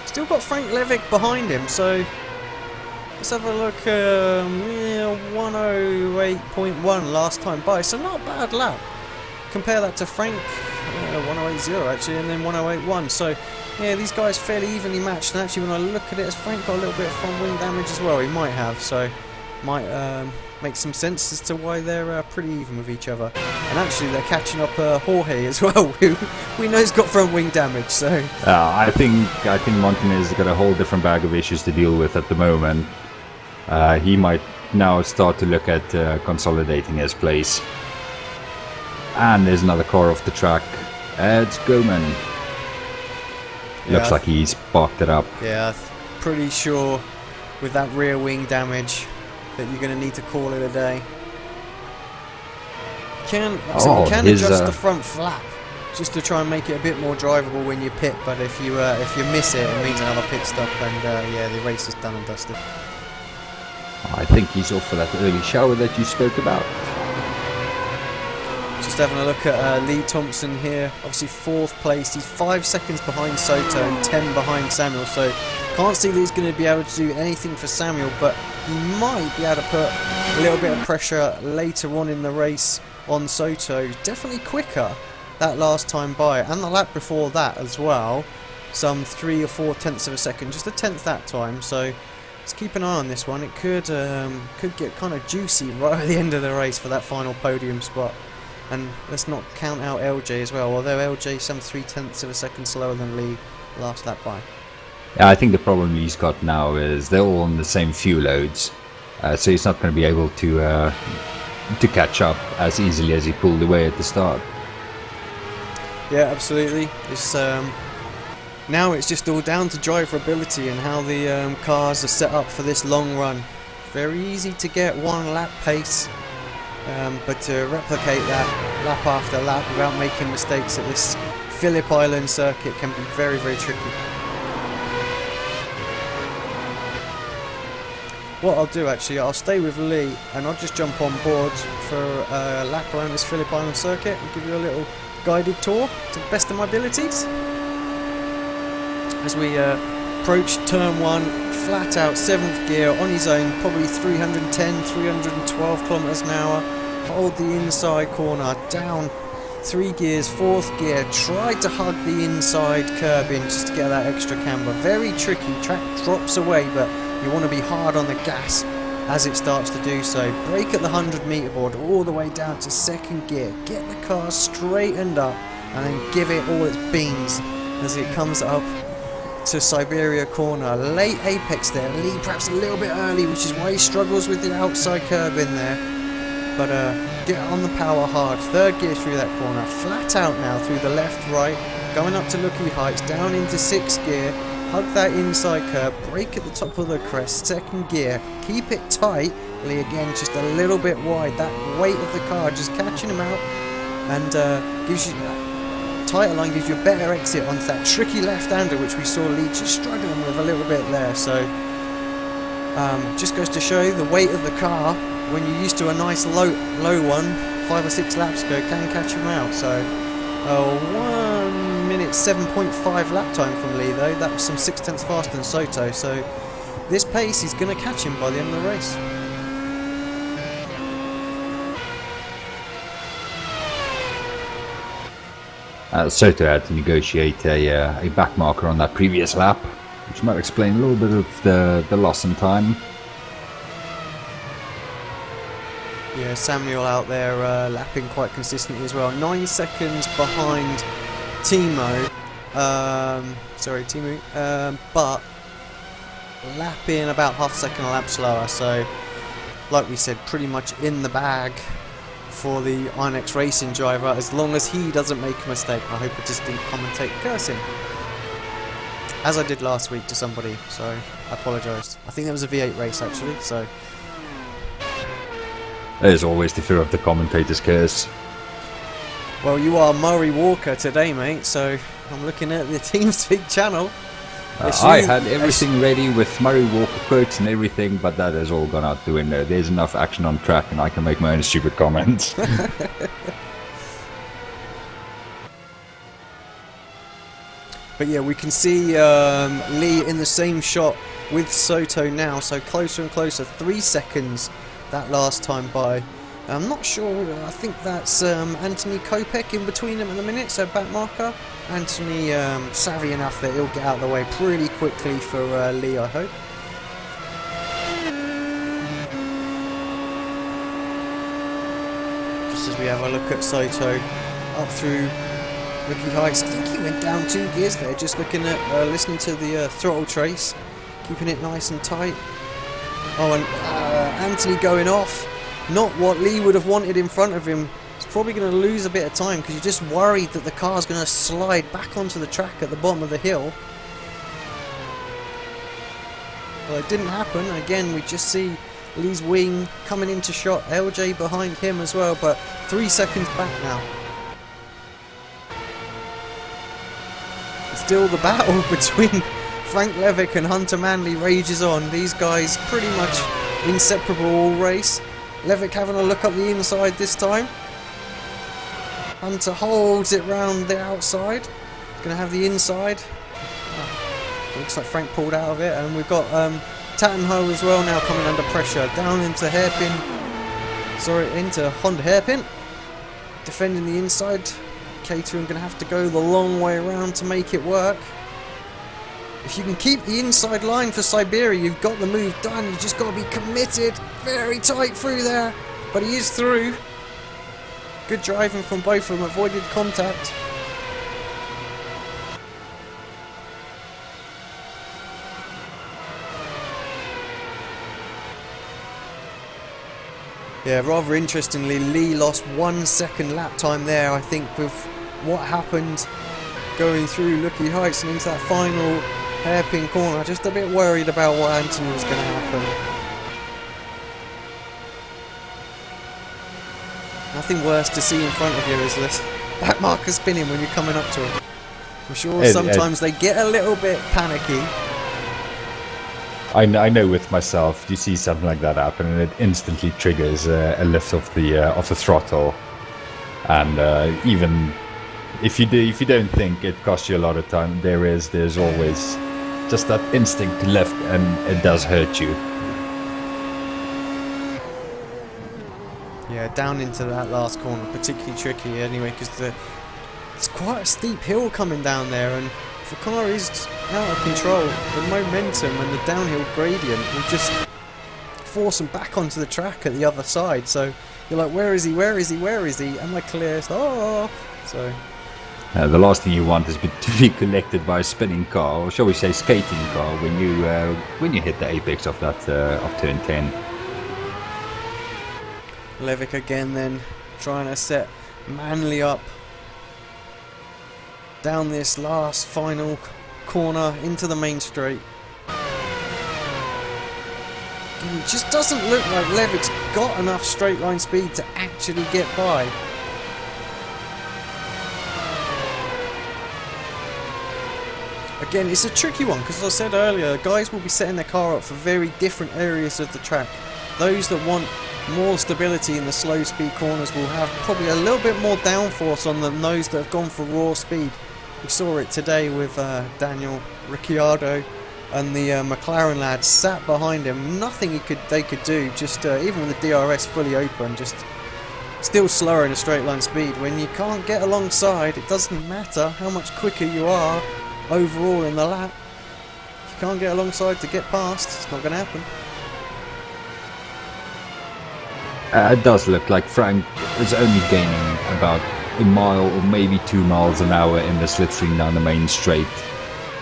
Still got Frank Levick behind him, so let's have a look. 108.1 last time by, so not a bad lap. Compare that to Frank, 108.0 actually, and then 108.1. So yeah, these guys fairly evenly matched. And actually, when I look at it, as Frank got a little bit of front wing damage as well, he might have. So might make some sense as to why they're pretty even with each other. And actually, they're catching up Jorge as well, who we know has got front wing damage. So I think Montanez has got a whole different bag of issues to deal with at the moment. He might now start to look at consolidating his place. And there's another car off the track. It's Goman. Looks like he's parked it up. Yeah, pretty sure with that rear wing damage that you're going to need to call it a day. You can adjust the front flap just to try and make it a bit more drivable when you pit. But if you miss it, it means another pit stop, and yeah, the race is done and dusted. I think he's off for that early shower that you spoke about. Just having a look at Lee Thompson here, obviously 4th place. He's 5 seconds behind Soto and 10 behind Samuel, so can't see that he's going to be able to do anything for Samuel, but he might be able to put a little bit of pressure later on in the race on Soto. Definitely quicker that last time by, and the lap before that as well, some 3 or 4 tenths of a second, just a tenth that time, so let's keep an eye on this one. It could get kind of juicy right at the end of the race for that final podium spot. And let's not count out LJ as well, although LJ some 3 tenths of a second slower than Lee last lap by. Yeah, I think the problem he's got now is they're all on the same fuel loads, so he's not going to be able to catch up as easily as he pulled away at the start. Yeah, absolutely. It's now it's just all down to driver ability and how the cars are set up for this long run. Very easy to get 1 lap pace. But to replicate that lap after lap without making mistakes at this Phillip Island circuit can be very, very tricky. What I'll do actually, I'll stay with Lee and I'll just jump on board for a lap around this Phillip Island circuit and give you a little guided tour to the best of my abilities. As we approach turn 1, flat out 7th gear on his own, probably 310, 312 kilometers an hour. Hold the inside corner, down 3 gears, 4th gear, tried to hug the inside curb in just to get that extra camber. Very tricky, track drops away, but you want to be hard on the gas as it starts to do so. Brake at the 100 meter board all the way down to 2nd gear, get the car straightened up and then give it all its beans as it comes up to Siberia corner. Late apex there, Lee perhaps a little bit early, which is why he struggles with the outside curb in there. But get on the power hard. 3rd gear through that corner, flat out now through the left, right, going up to Looky Heights, down into 6th gear, hug that inside curb, brake at the top of the crest, 2nd gear, keep it tight. Lee again just a little bit wide. That weight of the car just catching him out, and gives you tighter line, gives you a better exit onto that tricky left-hander, which we saw Lee just struggling with a little bit there. So just goes to show the weight of the car, when you're used to a nice low one 5 or 6 laps ago, can catch him out. So 1 minute 7.5 lap time from Lee though. That was some 6 tenths faster than Soto, so this pace is going to catch him by the end of the race. Soto had to negotiate a back marker on that previous lap, which might explain a little bit of the loss in time. Yeah, Samuel out there lapping quite consistently as well. 9 seconds behind Timo. But lapping about half a second a lap slower. So, like we said, pretty much in the bag for the iRacing driver, as long as he doesn't make a mistake. I hope I just didn't commentate curse him, as I did last week to somebody, so I apologise. I think that was a V8 race actually, so... There's always the fear of the commentator's curse. Well, you are Murray Walker today, mate, so I'm looking at the TeamSpeak channel. I had everything ready with Murray Walker quotes and everything, but that has all gone out the window. There's enough action on track and I can make my own stupid comments. But yeah, we can see Lee in the same shot with Soto now, so closer and closer, 3 seconds that last time by. I'm not sure, I think that's Anthony Kopek in between them at the minute, so back marker. Anthony savvy enough that he'll get out of the way pretty quickly for Lee, I hope. Just as we have a look at Soto up through Looky Heights, I think he went down 2 gears there, just looking at, listening to the throttle trace, keeping it nice and tight. Oh, and Anthony going off. Not what Lee would have wanted in front of him. He's probably going to lose a bit of time because you're just worried that the car's going to slide back onto the track at the bottom of the hill. Well, it didn't happen. Again, we just see Lee's wing coming into shot. LJ behind him as well, but 3 seconds back now. still the battle between Frank Levick and Hunter Manley rages on. These guys pretty much inseparable all race. Levick having a look up the inside this time. Hunter holds it round the outside. Gonna have the inside. Looks like Frank pulled out of it, and we've got Tattenho as well now coming under pressure. Down into hairpin. Sorry, into Honda hairpin. Defending the inside. Caterham gonna have to go the long way around to make it work. If you can keep the inside line for Siberia, you've got the move done. You just got to be committed. Very tight through there, but he is through. Good driving from both of them. Avoided contact. Yeah, rather interestingly, Lee lost 1 second lap time there, I think, with what happened going through Lucky Heights and into that final hairpin corner. Just a bit worried about what Anthony was going to happen. Nothing worse to see in front of you is this back marker spinning when you're coming up to it. I'm sure sometimes they get a little bit panicky. I know with myself, you see something like that happen, and it instantly triggers a lift of the throttle. And even if you don't think it costs you a lot of time, there's always just that instinct to lift, and it does hurt you. Yeah, down into that last corner, particularly tricky anyway, because it's quite a steep hill coming down there, and if the car is out of control, the momentum and the downhill gradient will just force them back onto the track at the other side. So you're like, where is he? Where is he? Where is he? Am I clear? So the last thing you want is to be collected by a spinning car, or shall we say skating car, when you hit the apex of that of turn 10. Levick again then trying to set Manley up down this last final corner into the main straight. And it just doesn't look like Levick's got enough straight line speed to actually get by. Again, it's a tricky one because, as I said earlier, guys will be setting their car up for very different areas of the track. Those that want more stability in the slow speed corners will have probably a little bit more downforce on them than those that have gone for raw speed. We saw it today with Daniel Ricciardo and the McLaren lads sat behind him. Nothing they could do, just even with the DRS fully open, just still slower in a straight line speed. When you can't get alongside, it doesn't matter how much quicker you are overall in the lap. If you can't get alongside to get past, it's not going to happen. It does look like Frank is only gaining about a mile or maybe 2 miles an hour in the slipstream down the main straight.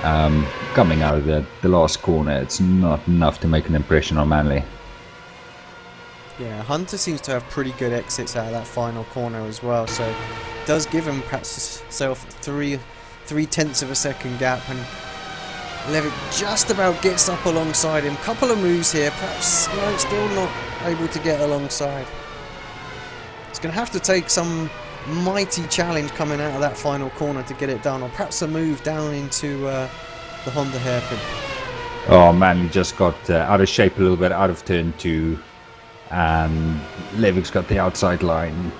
Coming out of the last corner, it's not enough to make an impression on Manley. Yeah, Hunter seems to have pretty good exits out of that final corner as well, so it does give him perhaps himself 3/10 of a second gap, and Levick just about gets up alongside him. Couple of moves here, perhaps no, still not able to get alongside. It's going to have to take some mighty challenge coming out of that final corner to get it done, or perhaps a move down into the Honda hairpin. Oh man, he just got out of shape a little bit out of turn 2, and Levick's got the outside line.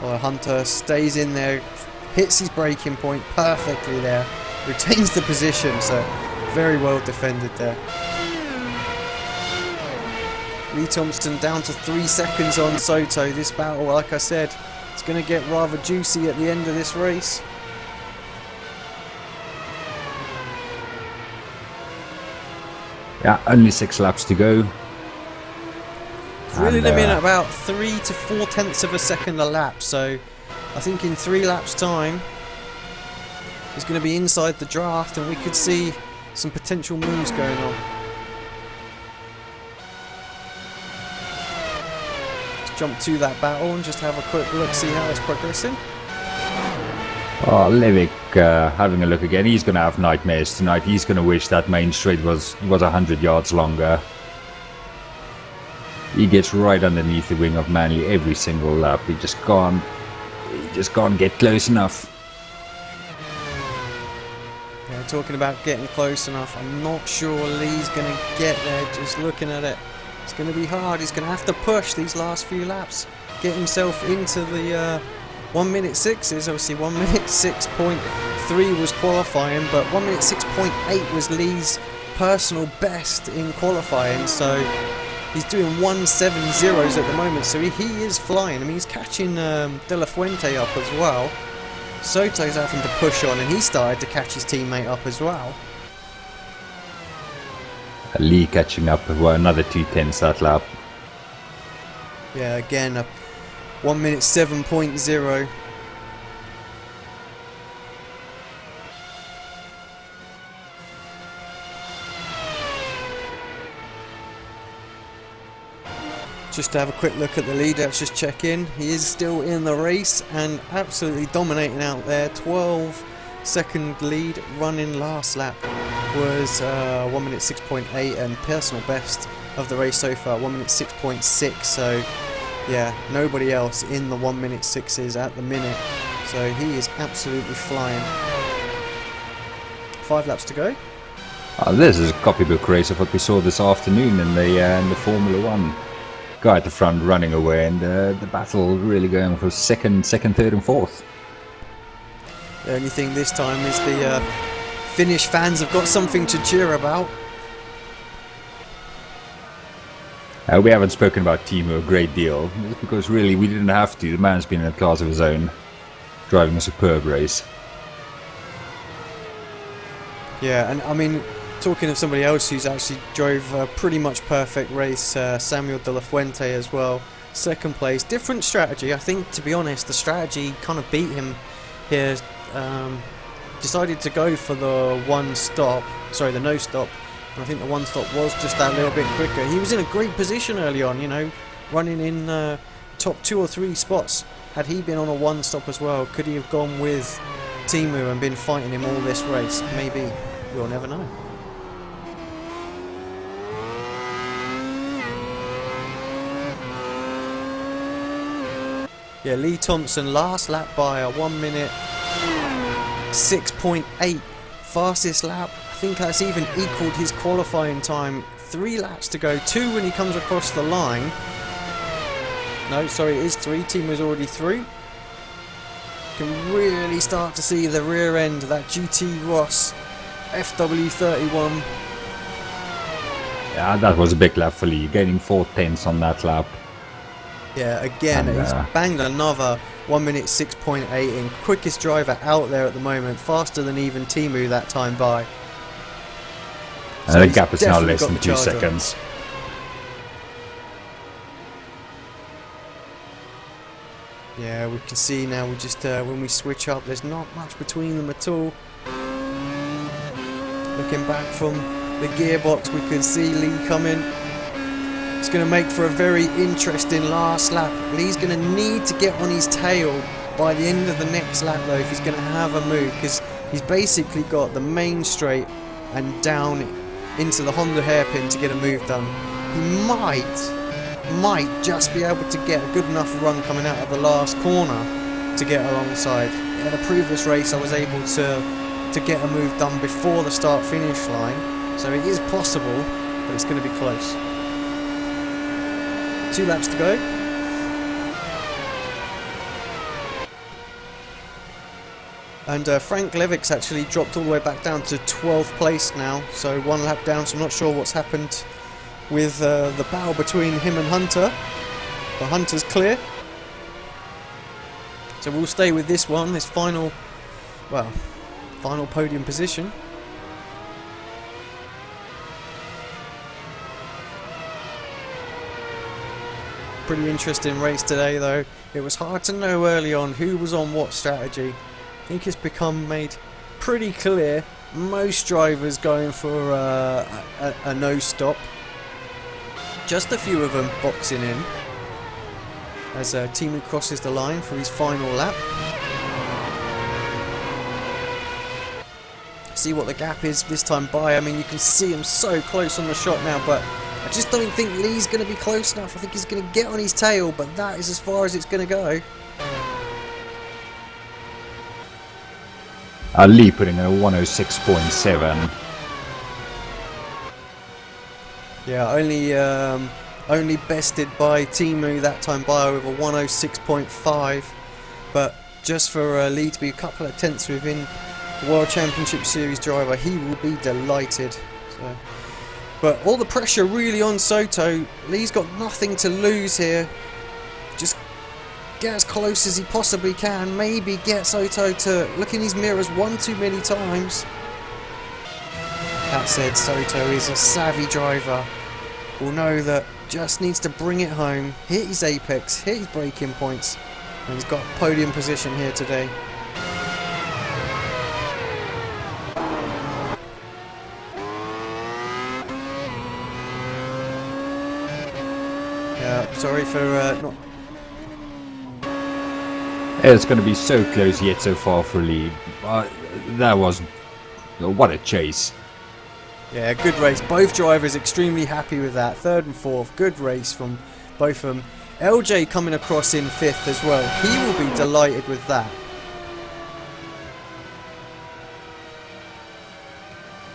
Well, Hunter stays in there, hits his braking point perfectly there, retains the position, so very well defended there. Lee Thompson down to 3 seconds on Soto. This battle, like I said, it's going to get rather juicy at the end of this race. Yeah, only 6 laps to go. It's really limiting at about 3 to 4/10 of a second a lap, so I think in 3 laps time he's going to be inside the draft and we could see some potential moves going on. Let's jump to that battle and just have a quick look, see how it's progressing. Oh, Levick having a look again. He's going to have nightmares tonight. He's going to wish that main straight was 100 yards longer. He gets right underneath the wing of Manley every single lap. He just can't get close enough. Yeah, talking about getting close enough, I'm not sure Lee's going to get there just looking at it. It's going to be hard. He's going to have to push these last few laps, get himself into the 1 minute 6s. Obviously 1 minute 6.3 was qualifying, but 1 minute 6.8 was Lee's personal best in qualifying, so he's doing 1.70s at the moment, so he is flying. I mean, he's catching De La Fuente up as well. Soto's having to push on, and he started to catch his teammate up as well. Lee catching up with another 2:10 that lap. Yeah, again, a 1 minute 7.0. Just to have a quick look at the leader, let's just check in. He is still in the race and absolutely dominating out there. 12-second lead, running last lap was 1 minute 6.8, and personal best of the race so far 1 minute 6.6. So yeah, nobody else in the 1 minute 6s at the minute. So he is absolutely flying. 5 laps to go. This is a copybook race of what we saw this afternoon in the Formula One. Guy at the front running away, and the battle really going for second, third and fourth. The only thing this time is the Finnish fans have got something to cheer about. We haven't spoken about Timo a great deal, because really we didn't have to. The man's been in a class of his own, driving a superb race. Yeah, and I mean, talking of somebody else who's actually drove a pretty much perfect race, Samuel De La Fuente as well. Second place, different strategy. I think, to be honest, the strategy kind of beat him here. Decided to go for the no stop. And I think the one stop was just that little bit quicker. He was in a great position early on, you know, running in top 2 or 3 spots. Had he been on a one stop as well, could he have gone with Timu and been fighting him all this race? Maybe. We'll never know. Yeah, Lee Thompson last lap by a 1 minute 6.8, fastest lap. I think that's even equalled his qualifying time. 3 laps to go, 2 when he comes across the line. No, sorry, it is 3. Team was already through. Can really start to see the rear end of that GT Ross FW31. Yeah, that was a big lap for Lee, gaining 4/10 on that lap. Yeah, again, And, he's banged another 1 minute 6.8 in. Quickest driver out there at the moment, faster than even Timu that time by. And So the he's gap is now definitely less got than the 2 charge on. seconds. Yeah, we can see now, we just when we switch up, there's not much between them at all. Looking back from the gearbox, we can see Lee coming. It's going to make for a very interesting last lap. Lee's going to need to get on his tail by the end of the next lap though, if he's going to have a move, because he's basically got the main straight and down into the Honda hairpin to get a move done. He might just be able to get a good enough run coming out of the last corner to get alongside. In a previous race I was able to get a move done before the start finish line, so it is possible, but it's going to be close. 2 laps to go. And Frank Levick's actually dropped all the way back down to 12th place now, so 1 lap down, so I'm not sure what's happened with the battle between him and Hunter. But Hunter's clear. So we'll stay with this one, this final podium position. Pretty interesting race today though. It was hard to know early on who was on what strategy. I think it's become made pretty clear. Most drivers going for a no stop. Just a few of them boxing in as Timu crosses the line for his final lap. See what the gap is this time by. I mean, you can see him so close on the shot now, but I just don't think Lee's going to be close enough. I think he's going to get on his tail, but that is as far as it's going to go. Lee putting in a 106.7. Yeah, only bested by Timu that time by over 106.5, but just for Lee to be a couple of tenths within the World Championship Series driver, he will be delighted. So, but all the pressure really on Soto. Lee's got nothing to lose here. Just get as close as he possibly can. Maybe get Soto to look in his mirrors one too many times. That said, Soto is a savvy driver. Will know that just needs to bring it home, hit his apex, hit his braking points, and he's got podium position here today. Yeah, sorry for not. It's going to be so close yet so far for Lee. That was... what a chase. Yeah, good race. Both drivers extremely happy with that. Third and fourth, good race from both of them. LJ coming across in fifth as well. He will be delighted with that.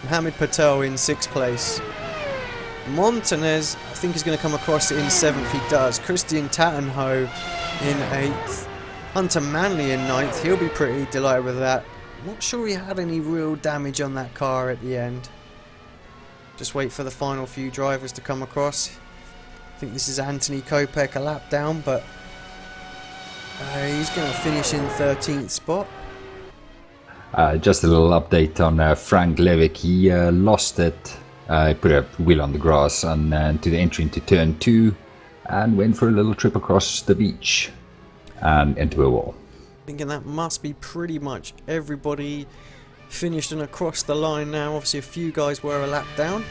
Mohamed Patel in sixth place. Montanez, I think, is going to come across in seventh. He does. Christian Tatenho in eighth. Hunter Manley in ninth. He'll be pretty delighted with that. Not sure he had any real damage on that car at the end. Just wait for the final few drivers to come across. I think this is Anthony Kopek a lap down, but he's going to finish in 13th spot. Just a little update on Frank Levick. He lost it. He put a wheel on the grass and to the entry into turn 2 and went for a little trip across the beach and into a wall. Thinking that must be pretty much everybody finished and across the line now. Obviously a few guys were a lap down.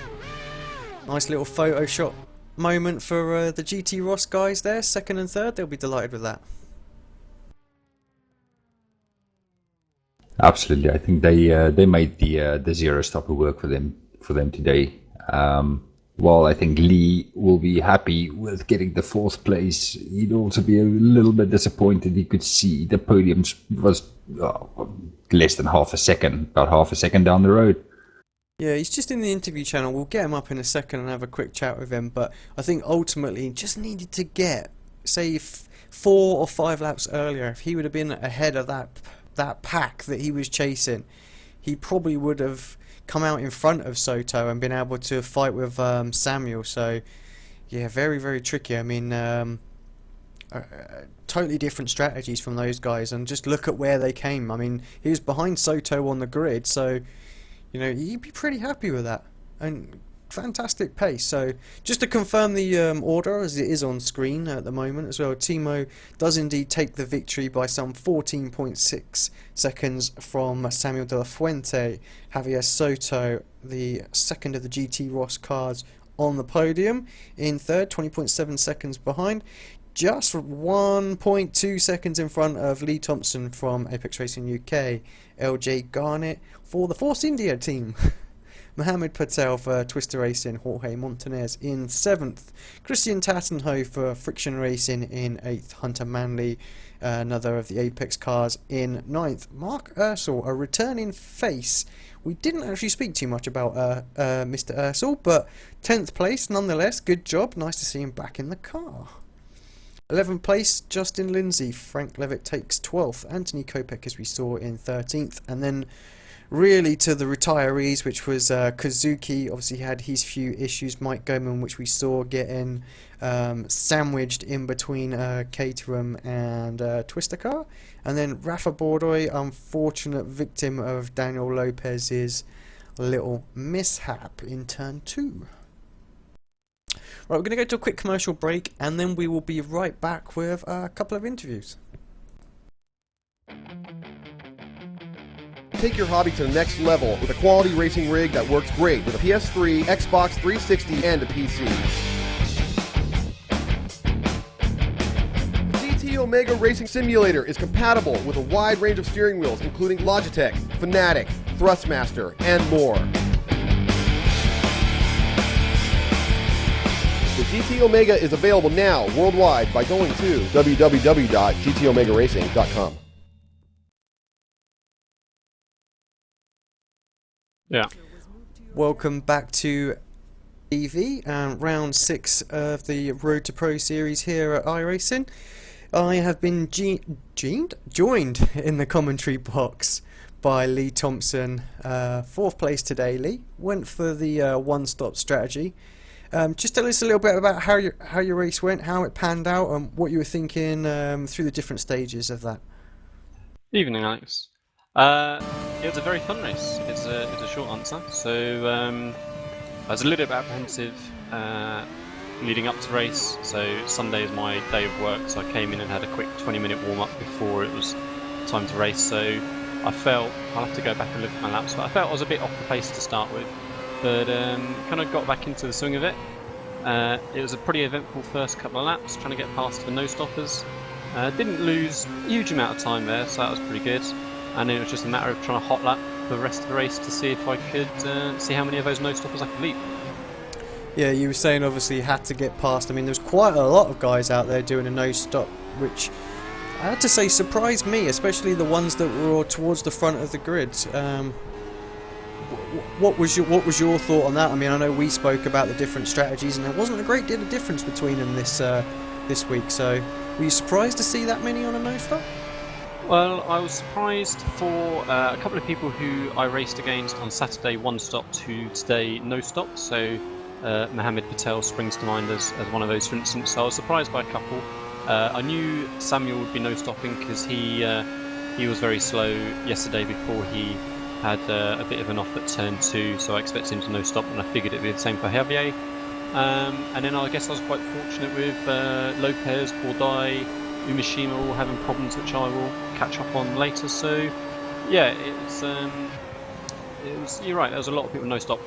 Nice little Photoshop moment for the GT Ross guys there, second and third. They'll be delighted with that. Absolutely, I think they made the zero stopper work for them today. While I think Lee will be happy with getting the fourth place, he'd also be a little bit disappointed. He could see the podium was less than half a second, about half a second down the road. Yeah, he's just in the interview channel. We'll get him up in a second and have a quick chat with him. But I think ultimately he just needed to get, say, 4 or 5 laps earlier. If he would have been ahead of that pack that he was chasing, he probably would have come out in front of Soto and been able to fight with Samuel. So yeah, very, very tricky. I mean, totally different strategies from those guys, and just look at where they came. I mean, he was behind Soto on the grid, so you know, you'd be pretty happy with that. And fantastic pace. So just to confirm the order as it is on screen at the moment as well, Timo does indeed take the victory by some 14.6 seconds from Samuel de la Fuente. Javier Soto, the second of the GT Ross cars, on the podium. In third, 20.7 seconds behind. Just 1.2 seconds in front of Lee Thompson from Apex Racing UK. LJ Garnett for the Force India team. Mohamed Patel for Twister Racing, Jorge Montanez in 7th, Christian Tatenho for Friction Racing in 8th, Hunter Manley, another of the Apex cars, in 9th, Mark Ursel, a returning face. We didn't actually speak too much about Mr. Ursel, but 10th place nonetheless, good job, nice to see him back in the car. 11th place, Justin Lindsay. Frank Levitt takes 12th. Anthony Kopek, as we saw, in 13th. And then really to the retirees, which was Kazuki. Obviously had his few issues. Mike Goman, which we saw getting sandwiched in between Caterham and Twister car. And then Rafa Bordoy, unfortunate victim of Daniel Lopez's little mishap in turn 2. Right, we're going to go to a quick commercial break, and then we will be right back with a couple of interviews. Take your hobby to the next level with a quality racing rig that works great with a PS3, Xbox 360, and a PC. GT Omega Racing Simulator is compatible with a wide range of steering wheels, including Logitech, Fanatec, Thrustmaster, and more. The GT Omega is available now worldwide by going to www.gtomegaracing.com. Yeah. Welcome back to EV and round 6 of the Road to Pro series here at iRacing. I have been joined in the commentary box by Lee Thompson. 4th place today, Lee. Went for the one-stop strategy. Just tell us a little bit about how your race went, how it panned out, and what you were thinking through the different stages of that. Evening, Alex. It was a very fun race. It's a short answer. So I was a little bit apprehensive leading up to the race. So Sunday is my day of work, so I came in and had a quick 20-minute warm-up before it was time to race. So I felt, I'll have to go back and look at my laps, but I felt I was a bit off the pace to start with. But kind of got back into the swing of it. It was a pretty eventful first couple of laps, trying to get past the no-stoppers. Didn't lose a huge amount of time there, so that was pretty good. And then it was just a matter of trying to hot lap the rest of the race to see if I could see how many of those no-stoppers I could leap. Yeah, you were saying obviously you had to get past. I mean, there's quite a lot of guys out there doing a no-stop, which I had to say surprised me, especially the ones that were towards the front of the grid. What was your thought on that? I mean, I know we spoke about the different strategies, and there wasn't a great deal of difference between them this week. So, were you surprised to see that many on a no-stop? Well, I was surprised for a couple of people who I raced against on Saturday one-stop to today no-stop. So Mohammed Patel springs to mind as one of those, for instance. So I was surprised by a couple. I knew Samuel would be no-stopping because he was very slow yesterday before he had a bit of an off at turn 2, so I expected him to no-stop, and I figured it would be the same for Javier. And then I guess I was quite fortunate with Lopez, Bordai, Umeshima all having problems, which I will catch up on later. So yeah, it was. You're right. There was a lot of people no-stop.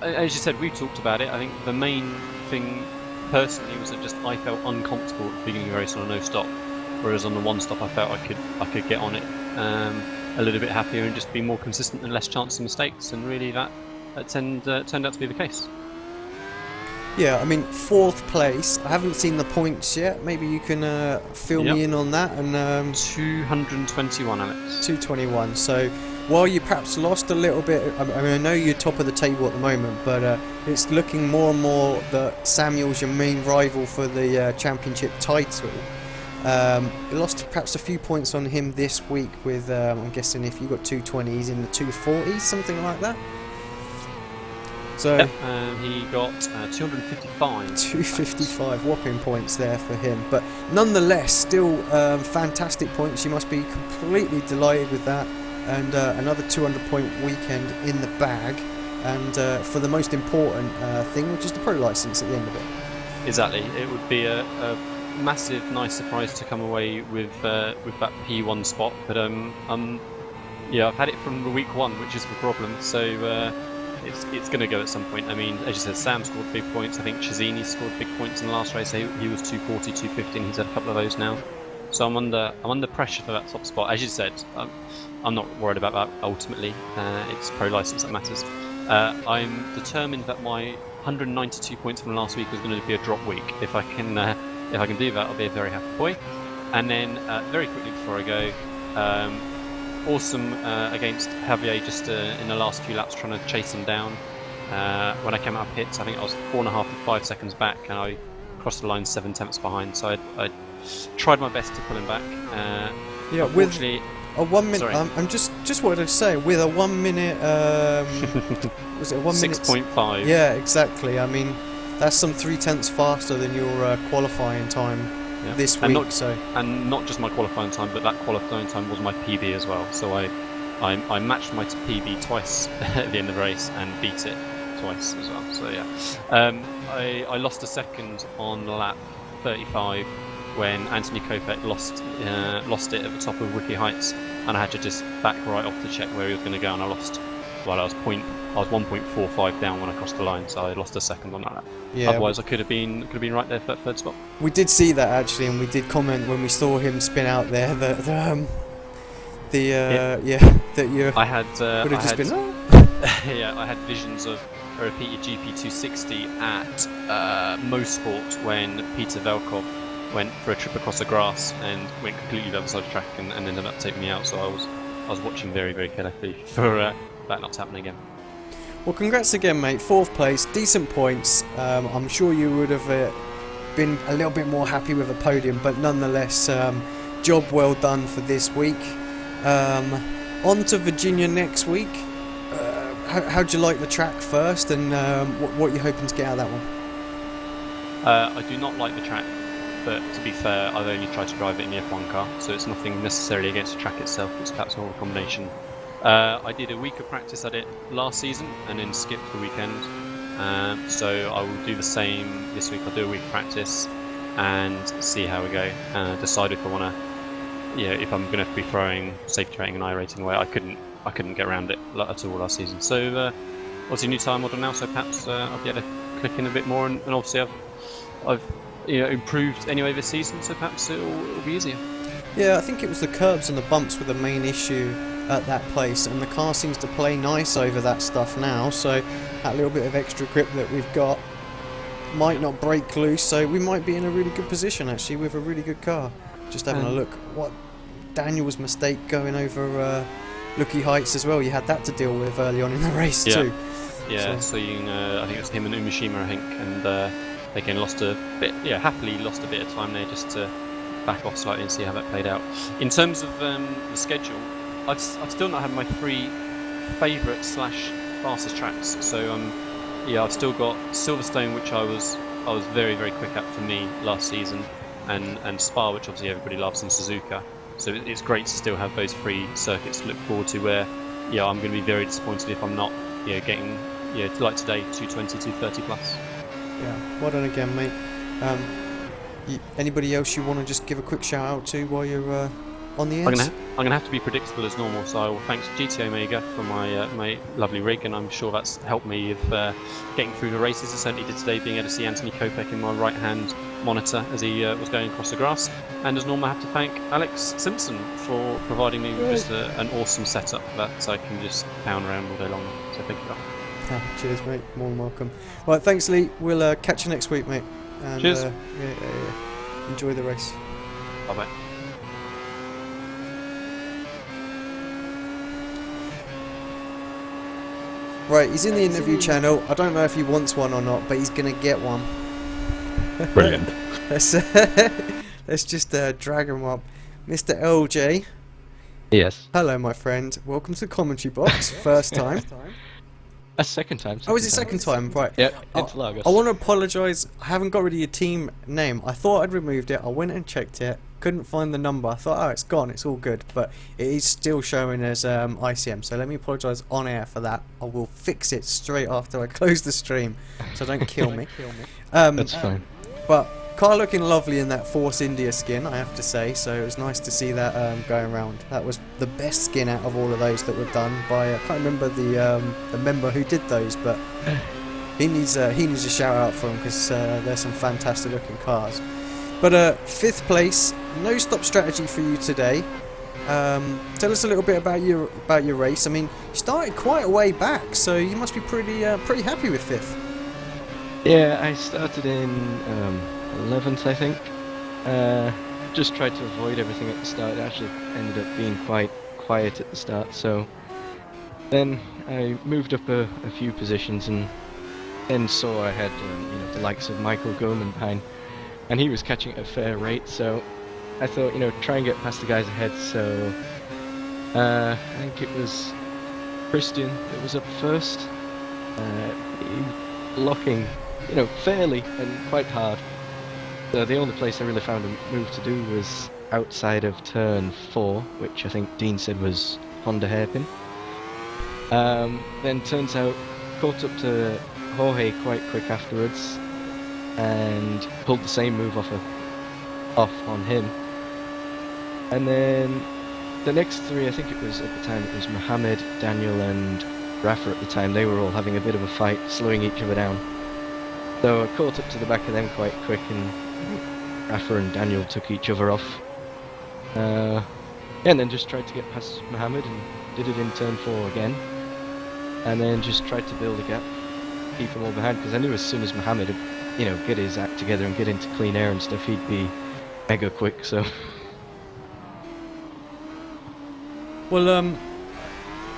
As you said, we talked about it. I think the main thing personally was that just I felt uncomfortable at the beginning of the race on a no-stop, whereas on the one-stop I felt I could get on it a little bit happier and just be more consistent and less chance of mistakes. And really that turned out to be the case. Yeah, I mean, 4th place. I haven't seen the points yet. Maybe you can fill me in on that. And 221, Alex. 221. So, while you perhaps lost a little bit, I mean, I know you're top of the table at the moment, but it's looking more and more that Samuel's your main rival for the championship title. You lost perhaps a few points on him this week with, I'm guessing if you got 220s in the 240s, something like that. So he got 255. 255 whopping points there for him, but nonetheless, still fantastic points. You must be completely delighted with that, and another 200-point weekend in the bag, and for the most important thing, which is the pro license at the end of it. Exactly, it would be a massive, nice surprise to come away with that P1 spot, but yeah, I've had it from week 1, which is the problem. So. It's going to go at some point. I mean, as you said, Sam scored big points. I think Chizini scored big points in the last race. He was 240, 250, and he's had a couple of those now. So I'm under pressure for that top spot. As you said, I'm not worried about that ultimately. It's pro license that matters. I'm determined that my 192 points from last week is going to be a drop week. If I can do that, I'll be a very happy boy. And then very quickly before I go. Awesome against Javier just in the last few laps trying to chase him down. When I came out of pits, I think I was 4.5 to 5 seconds back, and I crossed the line 7/10 behind. So I tried my best to pull him back. Yeah, with a 1 minute. I'm just wanted to say with a 1 minute. Was it a 1 minute? 6.5. Yeah, exactly. I mean, that's some 0.3 faster than your qualifying time. Yeah. This week, and not just my qualifying time, but that qualifying time was my PB as well. So I matched my PB twice at the end of the race and beat it twice as well. So yeah, I lost a second on lap 35 when Anthony Kopech lost it at the top of Wiki Heights, and I had to just back right off to check where he was going to go, and I lost. Well, I was 1.45 down when I crossed the line, so I lost a second on that lap. Yeah, otherwise, I could have been right there for that 3rd spot. We did see that actually, and we did comment when we saw him spin out there that that you. I had would have just been. Yeah, I had visions of a repeated GP260 at Mosport when Peter Velkov went for a trip across the grass and went completely the other side of the track and ended up taking me out. So I was watching very, very carefully for that not to happen again. Well, congrats again, mate. 4th place, decent points. I'm sure you would have been a little bit more happy with a podium, but nonetheless, job well done for this week. On to Virginia next week. How'd you like the track first, and what you're hoping to get out of that one? I do not like the track, but to be fair, I've only tried to drive it in the F1 car, so it's nothing necessarily against the track itself. It's perhaps more of a combination. I did a week of practice at it last season and then skipped the weekend. So I will do the same this week. I'll do a week of practice and see how we go. Decide if I want to, if I'm going to be throwing safety rating and iRacing away. I couldn't get around it at all last season. So obviously new tyre model now, so perhaps I'll be able to click in a bit more. And obviously I've improved anyway this season, so perhaps it'll be easier. Yeah, I think it was the curbs and the bumps were the main issue at that place, and the car seems to play nice over that stuff now, so that little bit of extra grip that we've got might not break loose, so we might be in a really good position actually with a really good car. Just having a look, what Daniel's mistake going over Lucky Heights as well, you had that to deal with early on in the race too. Yeah, so you I think it was him and Umashima, I think, and they again happily lost a bit of time there just to back off slightly and see how that played out. In terms of the schedule, I've still not had my 3 favourite / fastest tracks. So I've still got Silverstone, which I was very, very quick at for me last season, and Spa, which obviously everybody loves, and Suzuka. So it's great to still have those 3 circuits to look forward to. Where I'm going to be very disappointed if I'm not getting like today 220, 230 plus. Yeah, well done again, mate. Anybody else you want to just give a quick shout out to while you're on the air? I'm gonna have to be predictable as normal, so I will thank GT Omega for my lovely rig, and I'm sure that's helped me with getting through the races. I certainly did today, being able to see Anthony Kopek in my right hand monitor as he was going across the grass. And as normal, I have to thank Alex Simpson for providing me with just an awesome setup that I can just pound around all day long. So thank you. Cheers, mate. More than welcome. Right, thanks, Lee. We'll catch you next week, mate. And, cheers. Enjoy the race. Bye bye. Right, he's in the interview channel. I don't know if he wants one or not, but he's gonna get one. Brilliant. Let's just drag him up. Mr. LJ. Yes. Hello, my friend. Welcome to the commentary box. First time. A second time. Oh, is it second time? Right. Yep, it's Lagos. I want to apologise. I haven't got rid of your team name. I thought I'd removed it. I went and checked it. Couldn't find the number. I thought, it's gone. It's all good. But it is still showing as ICM. So let me apologise on air for that. I will fix it straight after I close the stream. So don't kill me. That's fine. But car looking lovely in that Force India skin, I have to say. So it was nice to see that going around. That was the best skin out of all of those that were done by I can't remember the member who did those, but he needs a shout out for him because there's some fantastic looking cars. But 5th place, no stop strategy for you today. Tell us a little bit about your race. I mean, you started quite a way back, so you must be pretty happy with 5th. Yeah, I started in 11th, I think. Just tried to avoid everything at the start. It actually ended up being quite quiet at the start, so then I moved up a few positions and then saw I had the likes of Michael Goman behind, and he was catching at a fair rate, so I thought, try and get past the guys ahead. So I think it was Christian that was up first, blocking fairly and quite hard. So the only place I really found a move to do was outside of turn 4, which I think Dean said was Honda hairpin. Then turns out caught up to Jorge quite quick afterwards and pulled the same move off on him. And then the next 3, I think it was at the time, it was Mohammed, Daniel and Rafa at the time. They were all having a bit of a fight, slowing each other down. So I caught up to the back of them quite quick, and Rafa and Daniel took each other off. And then just tried to get past Mohammed and did it in turn 4 again. And then just tried to build a gap, keep them all behind, because I knew as soon as Mohammed would, get his act together and get into clean air and stuff, he'd be mega quick, so... Well,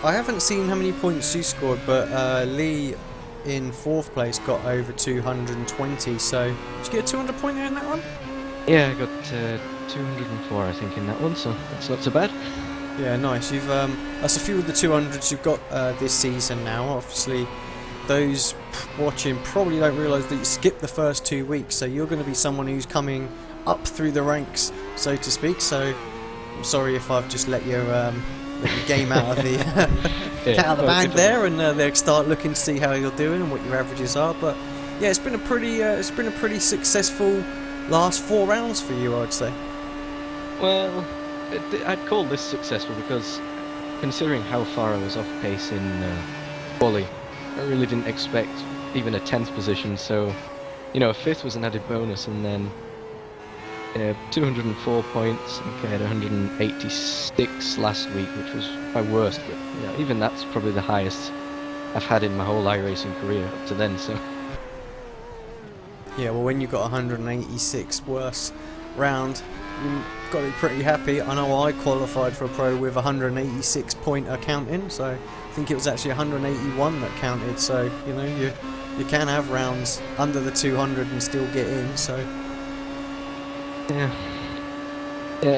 I haven't seen how many points you scored, but Lee in 4th place got over 220. So did you get a 200 pointer in that one? Yeah, I got 204, I think, in that one, so that's not so bad. Yeah, nice. You've that's a few of the 200s you've got this season now. Obviously, those watching probably don't realise that you skipped the first 2 weeks, so you're going to be someone who's coming up through the ranks, so to speak. So I'm sorry if I've just let your game out of the out of the bag there, and they'll start looking to see how you're doing and what your averages are. But yeah, it's been a pretty successful last 4 rounds for you, I'd say. Well, I'd call this successful because, considering how far I was off pace in quali, I really didn't expect even a 10th position. So, you know, a 5th was an added bonus, and then 204 points. Okay, I had 186 last week, which was my worst. But you know, even that's probably the highest I've had in my whole iRacing career up to then. So. Yeah, well, when you got 186 worst round, you've got to be pretty happy. I know I qualified for a pro with 186 pointer counting, so I think it was actually 181 that counted. So you know, you can have rounds under the 200 and still get in. So yeah,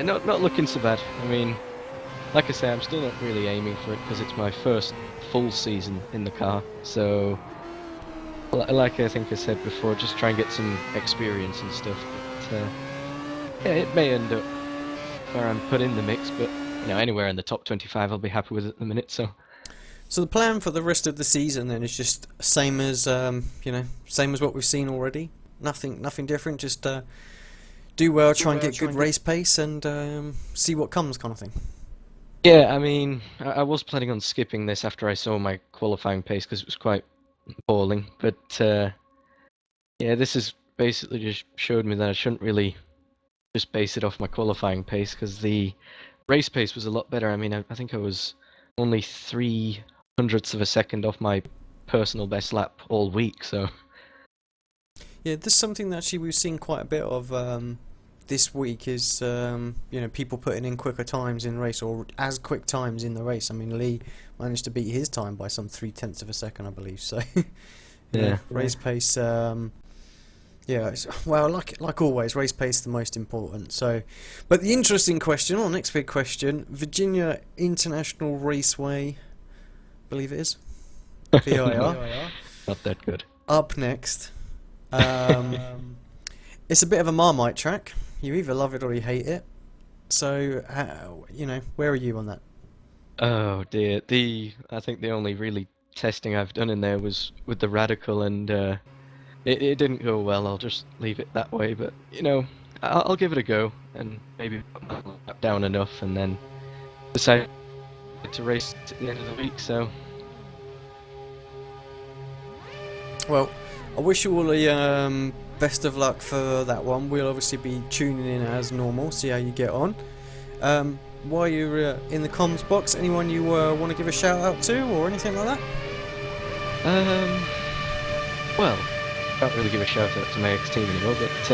not looking so bad. I mean, like I say, I'm still not really aiming for it because it's my first full season in the car. So, like I think I said before, just try and get some experience and stuff. But, yeah, it may end up where I'm put in the mix, but you know, anywhere in the top 25 I'll be happy with at the minute. So the plan for the rest of the season then is just same as same as what we've seen already. Nothing different. Just do well, try and get good race pace, and see what comes, kind of thing. Yeah, I mean, I was planning on skipping this after I saw my qualifying pace because it was quite appalling. But yeah, this has basically just showed me that I shouldn't really just base it off my qualifying pace because the race pace was a lot better. I mean, I think I was only 0.03 of a second off my personal best lap all week. So yeah, this is something that actually we've seen quite a bit of this week is people putting in quicker times in race, or as quick times in the race. I mean, Lee managed to beat his time by some 0.3 of a second, I believe. So yeah, race pace. Well, like always, race pace is the most important. So, but the interesting question, or next big question, Virginia International Raceway, I believe it is, VIR. Not that good. Up next. It's a bit of a Marmite track. You either love it or you hate it. So, where are you on that? Oh dear. I think the only really testing I've done in there was with the Radical, and it didn't go well. I'll just leave it that way. But you know, I'll give it a go and maybe put my lap down enough, and then decide to race at the end of the week. So, well, I wish you all the best of luck for that one. We'll obviously be tuning in as normal, see how you get on. While you're in the comms box, anyone you want to give a shout out to or anything like that? Well, I can't really give a shout out to my ex-team anymore, but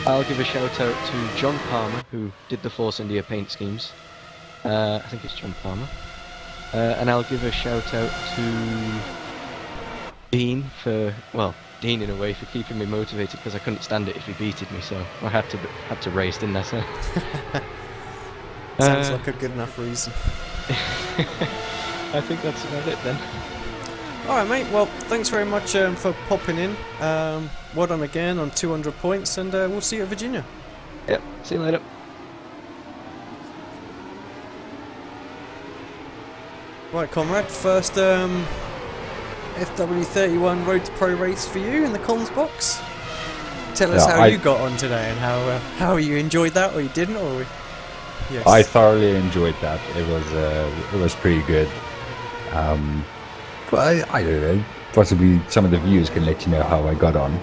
I'll give a shout out to John Palmer, who did the Force India paint schemes. I think it's John Palmer. And I'll give a shout out to Dean Dean in a way for keeping me motivated, because I couldn't stand it if he beated me, so I had to race, didn't I? So sounds like a good enough reason. I think that's about it then. Alright mate, well thanks very much for popping in. Well done again on 200 points, and we'll see you at Virginia. Yep, see you later. Right Comrade, first FW31 Road to Pro race for you in the comms box. Tell us how you got on today and how you enjoyed that, or you didn't, or yes. I thoroughly enjoyed that. It was pretty good. But I don't know. Possibly some of the viewers can let you know how I got on.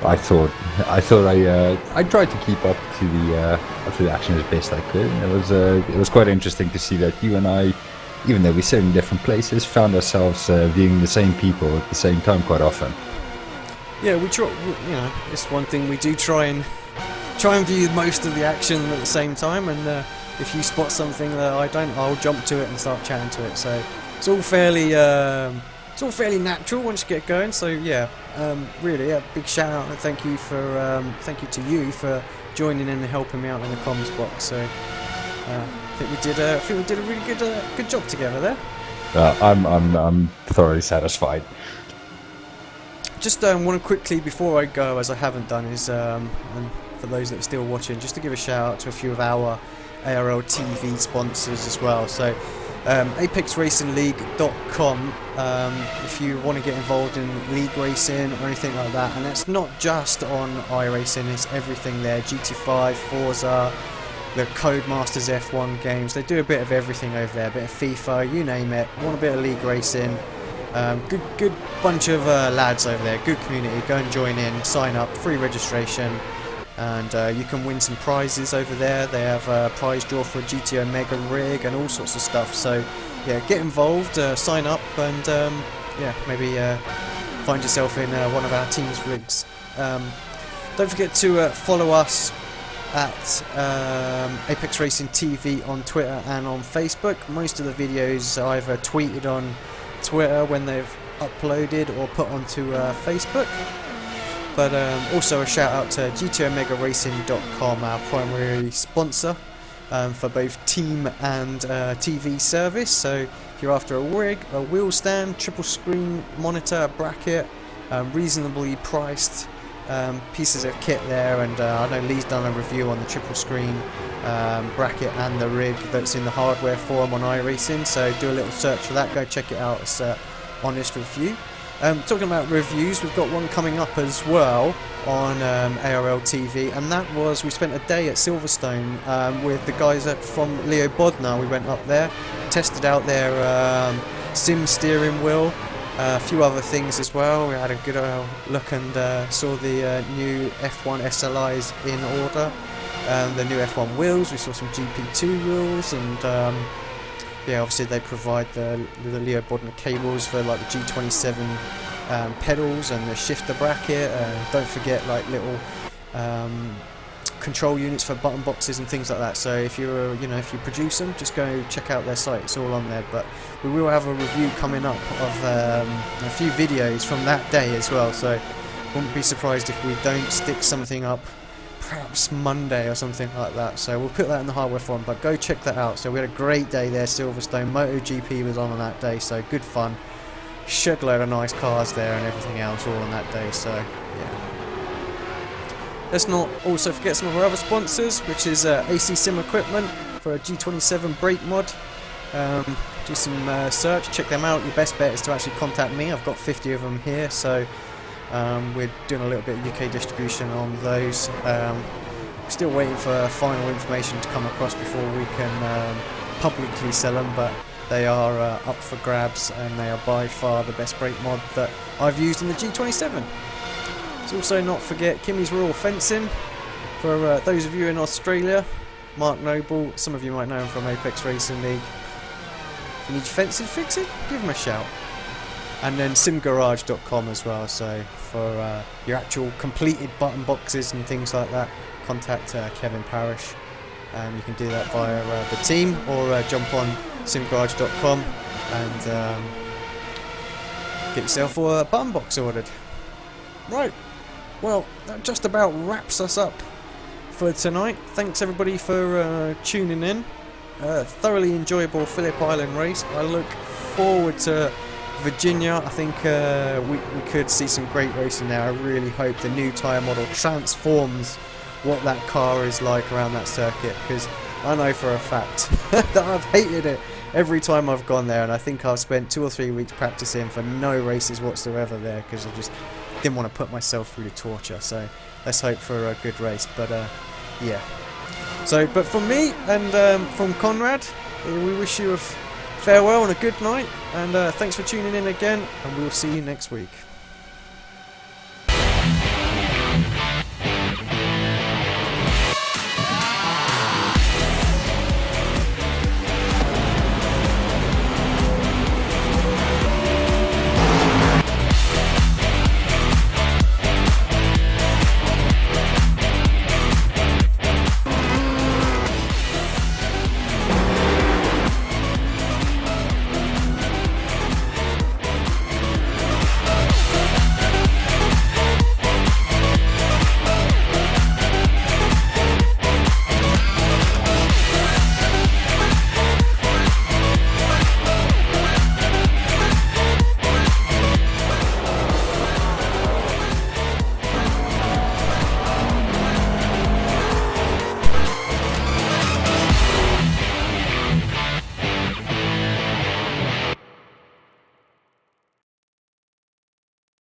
I thought I tried to keep up to the action as best I could. And it was quite interesting to see that you and I, even though we sit in different places, found ourselves viewing the same people at the same time quite often. Yeah, we try. It's one thing we do try try and view most of the action at the same time, and if you spot something that I don't, I'll jump to it and start chatting to it. So it's all fairly natural once you get going. So yeah, really, a big shout out and thank you to you for joining in and helping me out in the comms box. So I think we did a really good job together there. I'm thoroughly satisfied. Just want to quickly, before I go, as I haven't done, is and for those that are still watching, just to give a shout out to a few of our ARL TV sponsors as well. So ApexRacingLeague.com if you want to get involved in league racing or anything like that, and that's not just on iRacing, it's everything there. GT5, Forza, the Codemasters F1 games, they do a bit of everything over there, a bit of FIFA, you name it. Want a bit of league racing, good bunch of lads over there, good community. Go and join in, sign up, free registration, and you can win some prizes over there. They have a prize draw for a GTO Mega rig and all sorts of stuff. So yeah, get involved, sign up, and yeah, maybe find yourself in one of our team's rigs. Don't forget to follow us at Apex Racing TV on Twitter and on Facebook. Most of the videos are either tweeted on Twitter when they've uploaded or put onto Facebook. But also a shout out to GTOMegaRacing.com, our primary sponsor for both team and TV service. So if you're after a rig, a wheel stand, triple screen monitor, bracket, reasonably priced pieces of kit there, and I know Lee's done a review on the triple screen bracket and the rig that's in the hardware forum on iRacing, so do a little search for that, go check it out. It's an honest review. Talking about reviews, we've got one coming up as well on ARL TV, and that was, we spent a day at Silverstone with the guys from Leo Bodnar. We went up there, tested out their sim steering wheel, a few other things as well. We had a good look and saw the new F1 SLIs in order, the new F1 wheels. We saw some GP2 wheels, and yeah, obviously they provide the Leo Bodnar cables for like the G27 pedals and the shifter bracket. Don't forget like little control units for button boxes and things like that. So if you're, if you produce them, just go check out their site. It's all on there. But we will have a review coming up of a few videos from that day as well. So wouldn't be surprised if we don't stick something up perhaps Monday or something like that. So we'll put that in the hardware forum, but go check that out. So we had a great day there. Silverstone MotoGP was on that day, so good fun. Shed load of nice cars there and everything else all on that day. So yeah, let's not also forget some of our other sponsors, which is AC Sim Equipment for a G27 brake mod. Do some search, check them out. Your best bet is to actually contact me. I've got 50 of them here, so we're doing a little bit of UK distribution on those. Still waiting for final information to come across before we can publicly sell them, but they are up for grabs, and they are by far the best brake mod that I've used in the G27. Let's also not forget Kimmy's Rural Fencing for those of you in Australia. Mark Noble, some of you might know him from Apex Racing League. If you need your fencing fixed, give him a shout. And then simgarage.com as well, so for your actual completed button boxes and things like that, contact Kevin Parrish. You can do that via the team, or jump on simgarage.com and get yourself a button box ordered. Right, well, that just about wraps us up for tonight. Thanks everybody for tuning in. Thoroughly enjoyable Phillip Island race. I look forward to Virginia. I think we could see some great racing there. I really hope the new tyre model transforms what that car is like around that circuit, because I know for a fact that I've hated it every time I've gone there, and I think I've spent 2 or 3 weeks practicing for no races whatsoever there, because I just didn't want to put myself through the torture. So let's hope for a good race. But yeah, so but from me and from Conrad, we wish you a farewell and a good night, and thanks for tuning in again, and we'll see you next week.